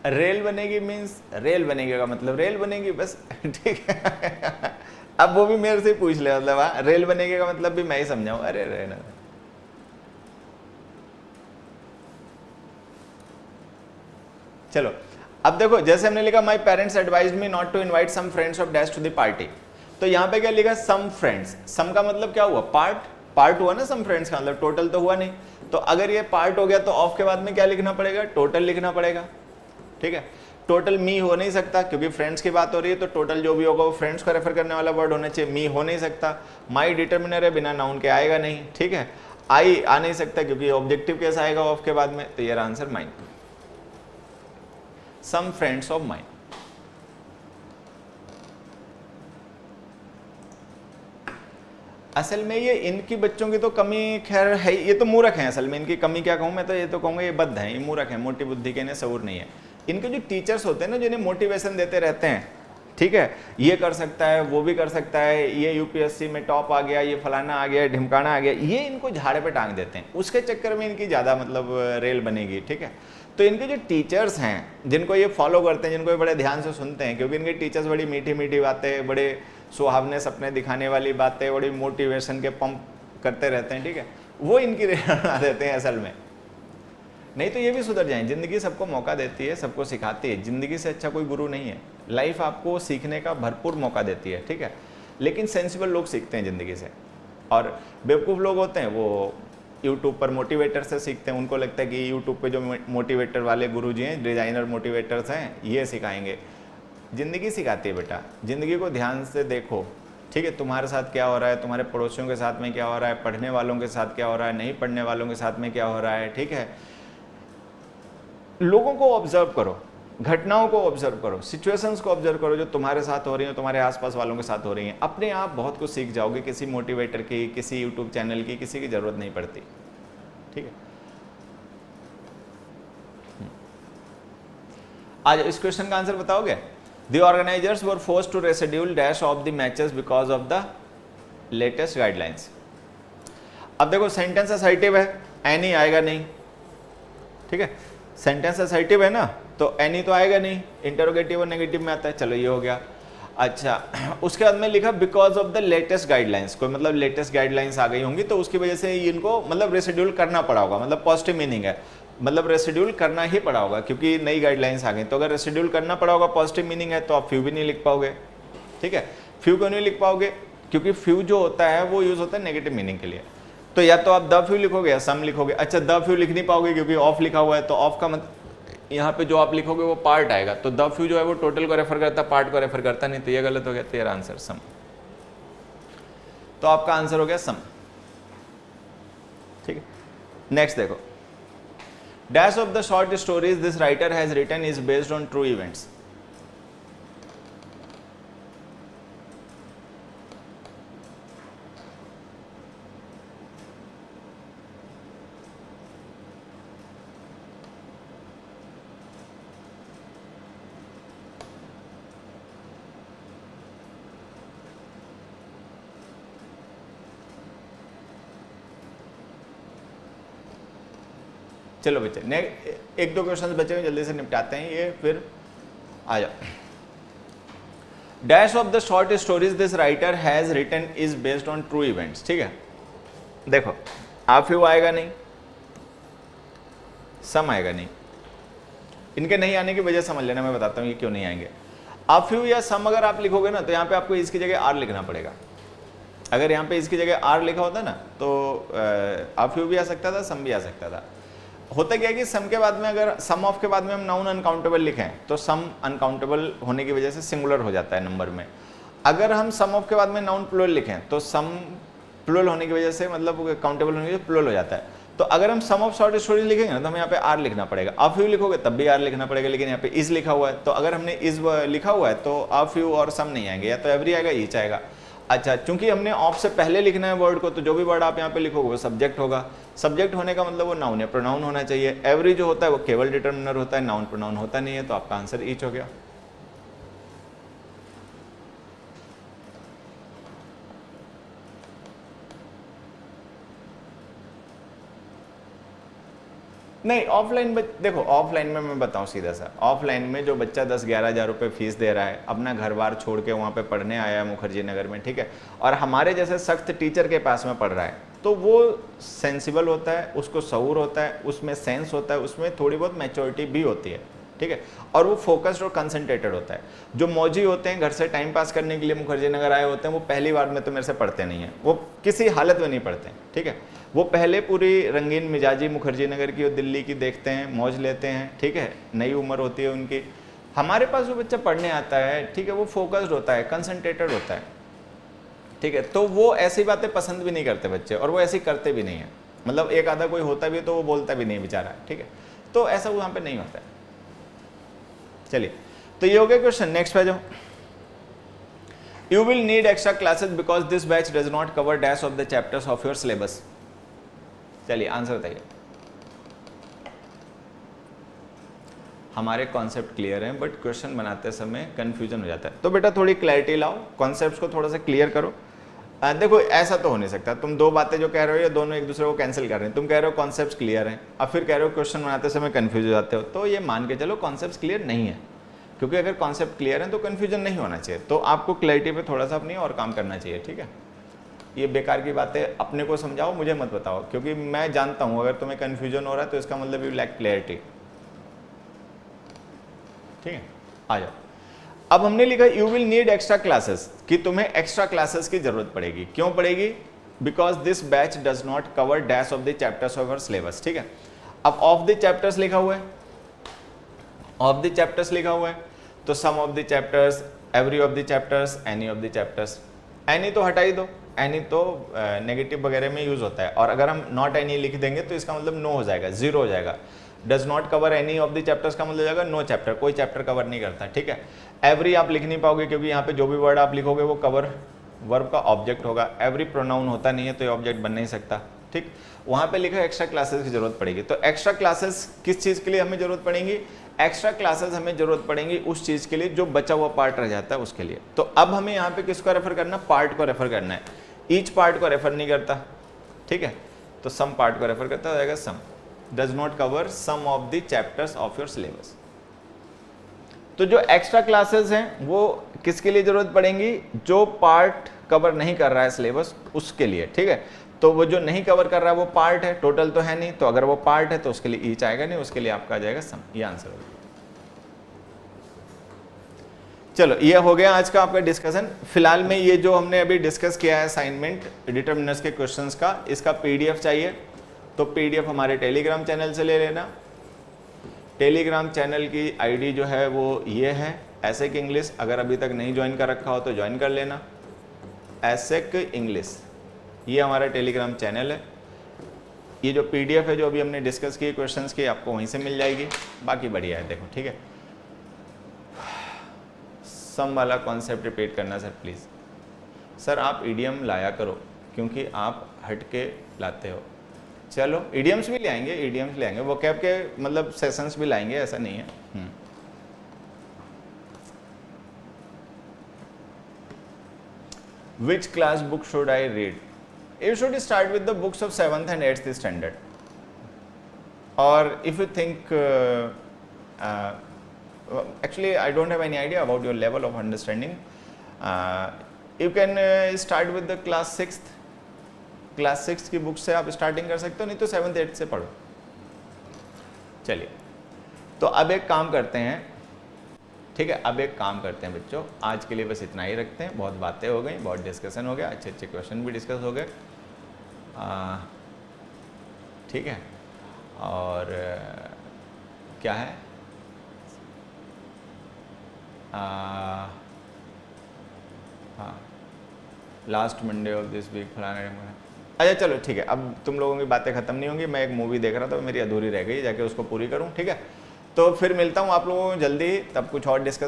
Rail बनेगी मीन्स, रेल बनेगी का मतलब रेल बनेगी बस ठीक है अब वो भी मेरे से पूछ ले, मतलब रेल बनेगी का मतलब भी मैं ही समझाऊं? अरे रहना। चलो अब देखो, जैसे हमने लिखा my parents advise me not to invite some friends of dash to the party, तो यहाँ पे क्या लिखा? Some friends. सम का मतलब क्या हुआ? पार्ट हुआ ना सम फ्रेंड्स का, मतलब टोटल तो हुआ नहीं। तो अगर ये पार्ट हो गया तो ऑफ के बाद में क्या लिखना पड़ेगा? टोटल लिखना पड़ेगा, ठीक है। टोटल मी हो नहीं सकता क्योंकि फ्रेंड्स की बात हो रही है, तो टोटल जो भी होगा वो फ्रेंड्स को रेफर करने वाला वर्ड होना चाहिए, मी हो नहीं सकता। माई डिटर्मिनर है, बिना नाउन के आएगा नहीं, ठीक है। आई आ नहीं सकता क्योंकि ऑब्जेक्टिव केस आएगा ऑफ के बाद में, तो ये answer mine. Some friends of mine. असल में ये इनकी बच्चों की तो कमी खैर है, ये तो मूर्ख हैं असल में। इनकी कमी क्या कहूं मैं, तो ये तो कहूंगा ये बद्ध हैं, ये मूर्ख हैं, मोटी बुद्धि के, इन्हें शऊर नहीं है। इनके जो टीचर्स होते हैं ना, जिन्हें मोटिवेशन देते रहते हैं, ठीक है, ये कर सकता है, वो भी कर सकता है, ये यूपीएससी में टॉप आ गया, ये फलाना आ गया, ढिमकाना आ गया, ये इनको झाड़े पे टांग देते हैं। उसके चक्कर में इनकी ज़्यादा मतलब रेल बनेगी, ठीक है। तो इनके जो टीचर्स हैं, जिनको ये फॉलो करते हैं, जिनको ये बड़े ध्यान से सुनते हैं, क्योंकि इनके टीचर्स बड़ी मीठी मीठी बातें, बड़े सुहावने सपने दिखाने वाली बातें, बड़ी मोटिवेशन के पंप करते रहते हैं, ठीक है, वो इनकी रेल बना देते हैं असल में। नहीं तो ये भी सुधर जाएं। जिंदगी सबको मौका देती है, सबको सिखाती है, जिंदगी से अच्छा कोई गुरु नहीं है। लाइफ आपको सीखने का भरपूर मौका देती है, ठीक है, लेकिन सेंसिबल लोग सीखते हैं ज़िंदगी से, और बेवकूफ़ लोग होते हैं वो यूट्यूब पर मोटिवेटर से सीखते हैं। उनको लगता है कि यूट्यूब पे जो मोटिवेटर वाले गुरुजी हैं, डिज़ाइनर मोटिवेटर्स हैं, ये सिखाएंगे। ज़िंदगी सिखाती है बेटा, ज़िंदगी को ध्यान से देखो, ठीक है। तुम्हारे साथ क्या हो रहा है, तुम्हारे पड़ोसियों के साथ में क्या हो रहा है, पढ़ने वालों के साथ क्या हो रहा है, नहीं पढ़ने वालों के साथ में क्या हो रहा है, ठीक है। लोगों को ऑब्जर्व करो, घटनाओं को ऑब्जर्व करो, सिचुएशंस को ऑब्जर्व करो जो तुम्हारे साथ हो रही हैं, तुम्हारे आसपास वालों के साथ हो रही हैं। अपने आप बहुत कुछ सीख जाओगे। किसी मोटिवेटर की, किसी यूट्यूब चैनल की, किसी की ज़रूरत नहीं पड़ती, ठीक है। आज इस क्वेश्चन का आंसर बताओगे? The organisers were forced to reschedule dash of the matches because of the latest guidelines. अब देखो सेंटेंस असर्टिव है, एनी आएगा नहीं, ठीक है। सेंटेंस असर्टिव है ना, तो एनी तो आएगा नहीं, इंटरोगेटिव और नेगेटिव में आता है। चलो ये हो गया। अच्छा, उसके बाद में लिखा because of the latest guidelines, कोई मतलब लेटेस्ट गाइडलाइंस आ गई होंगी तो उसकी वजह से इनको मतलब रेशेड्यूल करना पड़ा होगा, मतलब पॉजिटिव मीनिंग है, मतलब रेशेड्यूल करना ही पड़ा होगा क्योंकि नई गाइडलाइंस आ गई। तो अगर रेशेड्यूल करना पड़ा होगा, पॉजिटिव मीनिंग है, तो आप फ्यू भी नहीं लिख पाओगे, ठीक है। फ्यू क्यों नहीं लिख पाओगे? क्योंकि फ्यू जो होता है वो यूज होता है नेगेटिव मीनिंग के लिए। तो या तो आप द फ्यू लिखोगे या सम लिखोगे। अच्छा, द फ्यू लिख नहीं पाओगे क्योंकि ऑफ लिखा हुआ है, तो ऑफ का मतलब यहाँ पे जो आप लिखोगे वो पार्ट आएगा, तो द फ्यू जो है वो टोटल को रेफर करता है, पार्ट को रेफर करता नहीं, तो ये गलत हो गया। तो यार आंसर सम। तो आपका आंसर हो गया सम। ठीक है, नेक्स्ट देखो, dash of the short stories this writer has written is based on true events. चलो बच्चे, एक दो क्वेश्चंस बचे हुए जल्दी से निपटाते हैं ये, फिर आ जाओ। Dash of the short stories this writer has written is based on true events. ठीक है, देखो आ फ्यू आएगा नहीं, सम आएगा नहीं। इनके नहीं आने की वजह समझ लेना, मैं बताता हूँ ये क्यों नहीं आएंगे। आ फ्यू या सम अगर आप लिखोगे ना, तो यहाँ पे आपको इसकी जगह आर लिखना पड़ेगा। अगर यहाँ पे इसकी जगह आर लिखा होता ना, तो आ फ्यू भी आ सकता था, सम भी आ सकता था। होता क्या है कि सम के बाद में, अगर सम ऑफ के बाद में हम नाउन अनकाउंटेबल लिखें, तो सम अनकाउंटेबल होने की वजह से सिंगुलर हो जाता है नंबर में। अगर हम सम ऑफ के बाद में नाउन प्लुरल लिखें, तो सम प्लुरल होने की वजह से, मतलब काउंटेबल होने की वजह से प्लुरल हो जाता है। तो अगर हम सम ऑफ शॉर्ट स्टोरीज लिखेंगे ना, तो हमें यहाँ पे आर लिखना पड़ेगा। आ फ्यू लिखोगे तब भी आर लिखना पड़ेगा, लेकिन यहाँ पे इज लिखा हुआ है, तो अगर हमने इज लिखा हुआ है तो आ फ्यू और सम नहीं आएंगे, या तो एवरी आएगा, ईच आएगा। अच्छा, चूंकि हमने ऑफ से पहले लिखना है वर्ड को, तो जो भी वर्ड आप यहाँ पे लिखोगे वो सब्जेक्ट होगा। सब्जेक्ट होने का मतलब वो नाउन है, प्रोनाउन होना चाहिए। एवरी जो होता है वो केवल डिटर्मिनर होता है, नाउन प्रोनाउन होता नहीं है, तो आपका आंसर ईच हो गया। नहीं, ऑफलाइन देखो, ऑफलाइन में मैं बताऊं सीधा सा, ऑफलाइन में जो बच्चा 10-11 हज़ार रुपये फीस दे रहा है, अपना घर बार छोड़ के वहाँ पे पढ़ने आया है मुखर्जी नगर में, ठीक है, और हमारे जैसे सख्त टीचर के पास में पढ़ रहा है, तो वो सेंसिबल होता है, उसको शऊर होता है, उसमें सेंस होता है, उसमें थोड़ी बहुत मैच्योरिटी भी होती है, ठीक है, और वो फोकस्ड और कंसंट्रेटेड होता है। जो मौजी होते हैं, घर से टाइम पास करने के लिए मुखर्जी नगर आए होते हैं, वो पहली बार में तो मेरे से पढ़ते नहीं हैं, वो किसी हालत में नहीं पढ़ते, ठीक है। वो पहले पूरी रंगीन मिजाजी मुखर्जी नगर की और दिल्ली की देखते हैं, मौज लेते हैं, ठीक है, नई उम्र होती है उनकी। हमारे पास वो बच्चा पढ़ने आता है, ठीक है, वो फोकस्ड होता है, कंसंट्रेटेड होता है, ठीक है, तो वो ऐसी बातें पसंद भी नहीं करते बच्चे, और वो ऐसी करते भी नहीं है। मतलब एक आधा कोई होता भी है तो वो बोलता भी नहीं बेचारा, ठीक है, तो ऐसा वहाँ पे नहीं होता है। चलिए, तो ये हो गया क्वेश्चन। नेक्स्ट पे जाओ। You will need extra classes because this batch does not cover dash of the chapters of your syllabus. चलिए आंसर बताइए। हमारे कॉन्सेप्ट क्लियर हैं, बट क्वेश्चन बनाते समय कंफ्यूजन हो जाता है, तो बेटा थोड़ी क्लैरिटी लाओ, कॉन्सेप्ट्स को थोड़ा सा क्लियर करो। देखो ऐसा तो हो नहीं सकता, तुम दो बातें जो कह रहे हो ये दोनों एक दूसरे को कैंसिल कर रहे हैं। तुम कह रहे हो कॉन्सेप्ट्स क्लियर हैं, अब फिर कह रहे हो क्वेश्चन बनाते समय कंफ्यूज हो जाते हो, तो ये मान के चलो कॉन्सेप्ट्स क्लियर नहीं है, क्योंकि अगर कॉन्सेप्ट क्लियर है तो कन्फ्यूजन नहीं होना चाहिए। तो आपको क्लैरिटी पे थोड़ा सा अपनी और काम करना चाहिए, ठीक है। ये बेकार की बातें अपने को समझाओ, मुझे मत बताओ, क्योंकि मैं जानता हूँ अगर तुम्हें कन्फ्यूजन हो रहा है तो इसका मतलब यू लैक क्लैरिटी, ठीक है। आ जाओ। अब हमने लिखा you will need extra classes, कि तुम्हें एक्स्ट्रा क्लासेस की जरूरत पड़ेगी। क्यों पड़ेगी? Because this batch does not cover dash of the chapters of our syllabus, ठीक है। अब ऑफ द चैप्टर्स लिखा हुआ है, ऑफ द चैप्टर्स लिखा हुआ है, तो some of the chapters, every of the chapters, any of the chapters. Any तो हटा ही दो, एनी तो नेगेटिव वगैरह में यूज होता है, और अगर हम नॉट एनी लिख देंगे तो इसका मतलब नो हो जाएगा, जीरो हो जाएगा। Does not cover any of the chapters का मतलब हो जाएगा नो चैप्टर, कोई चैप्टर कवर नहीं करता, ठीक है। एवरी आप लिख नहीं पाओगे, क्योंकि यहाँ पे जो भी वर्ड आप लिखोगे वो कवर वर्ब का ऑब्जेक्ट होगा। एवरी प्रोनाउन होता नहीं है तो ये ऑब्जेक्ट बन नहीं सकता, ठीक। वहाँ पे लिखा एक्स्ट्रा क्लासेस की जरूरत पड़ेगी। तो एक्स्ट्रा क्लासेस किस चीज़ के लिए हमें जरूरत पड़ेंगी? एक्स्ट्रा क्लासेस हमें जरूरत पड़ेंगी उस चीज़ के लिए जो बचा हुआ पार्ट रह जाता है उसके लिए। तो अब हमें यहाँ पे किसको रेफर करना? पार्ट को रेफर करना है। ईच पार्ट को रेफर नहीं करता, ठीक है, तो सम पार्ट को रेफर करता जाएगा। Some does not cover some of the chapters of your syllabus. तो जो एक्स्ट्रा क्लासेस हैं वो किसके लिए जरूरत पड़ेंगी? जो पार्ट कवर नहीं कर रहा है सिलेबस उसके लिए, ठीक है। तो वो जो नहीं कवर कर रहा है वो पार्ट है, टोटल तो है नहीं, तो अगर वो पार्ट है तो उसके लिए ईच आएगा नहीं, उसके लिए आपका आ जाएगा सम। ये आंसर होगा। चलो ये हो गया आज का आपका डिस्कशन। फिलहाल में ये जो हमने अभी डिस्कस किया है असाइनमेंट डिटरमिनर्स के क्वेश्चंस का, इसका पीडीएफ चाहिए तो पीडीएफ हमारे टेलीग्राम चैनल से ले लेना। टेलीग्राम चैनल की आईडी जो है वो ये है एसेक इंग्लिश, अगर अभी तक नहीं ज्वाइन कर रखा हो तो ज्वाइन कर लेना, एसेक इंग्लिश, ये हमारा टेलीग्राम चैनल है। ये जो पीडीएफ है जो अभी हमने डिस्कस किए क्वेश्चंस की, आपको वहीं से मिल जाएगी। बाकी बढ़िया है, देखो ठीक है। सम वाला कॉन्सेप्ट रिपीट करना सर प्लीज़। सर आप ईडीएम लाया करो क्योंकि आप हट के लाते हो। चलो ईडीएम्स भी ले आएंगे, ईडीएम्स ले आएंगे, वो कैब के मतलब सेशंस भी लाएंगे, ऐसा नहीं है। Which class book should I read? You should start with the books of 7th and 8th standard. Or if you think, actually I don't have any idea about your level of understanding. You can start with the class 6th. Class 6 की book से आप starting कर सकते हो, नहीं तो 7th 8th से पढ़ो। चलिए तो अब एक काम करते हैं, ठीक है, अब एक काम करते हैं बच्चों, आज के लिए बस इतना ही रखते हैं। बहुत बातें हो गई, बहुत डिस्कशन हो गया, अच्छे अच्छे क्वेश्चन भी डिस्कस हो गए, ठीक है। और क्या है, हाँ last Monday of this week फलाना। अच्छा चलो ठीक है, अब तुम लोगों की बातें खत्म नहीं होंगी। मैं एक मूवी देख रहा था, मेरी अधूरी रह गई, जाके उसको पूरी करूँ, ठीक है। तो फिर मिलता हूँ आप लोगों को जल्दी, तब कुछ और डिस्कस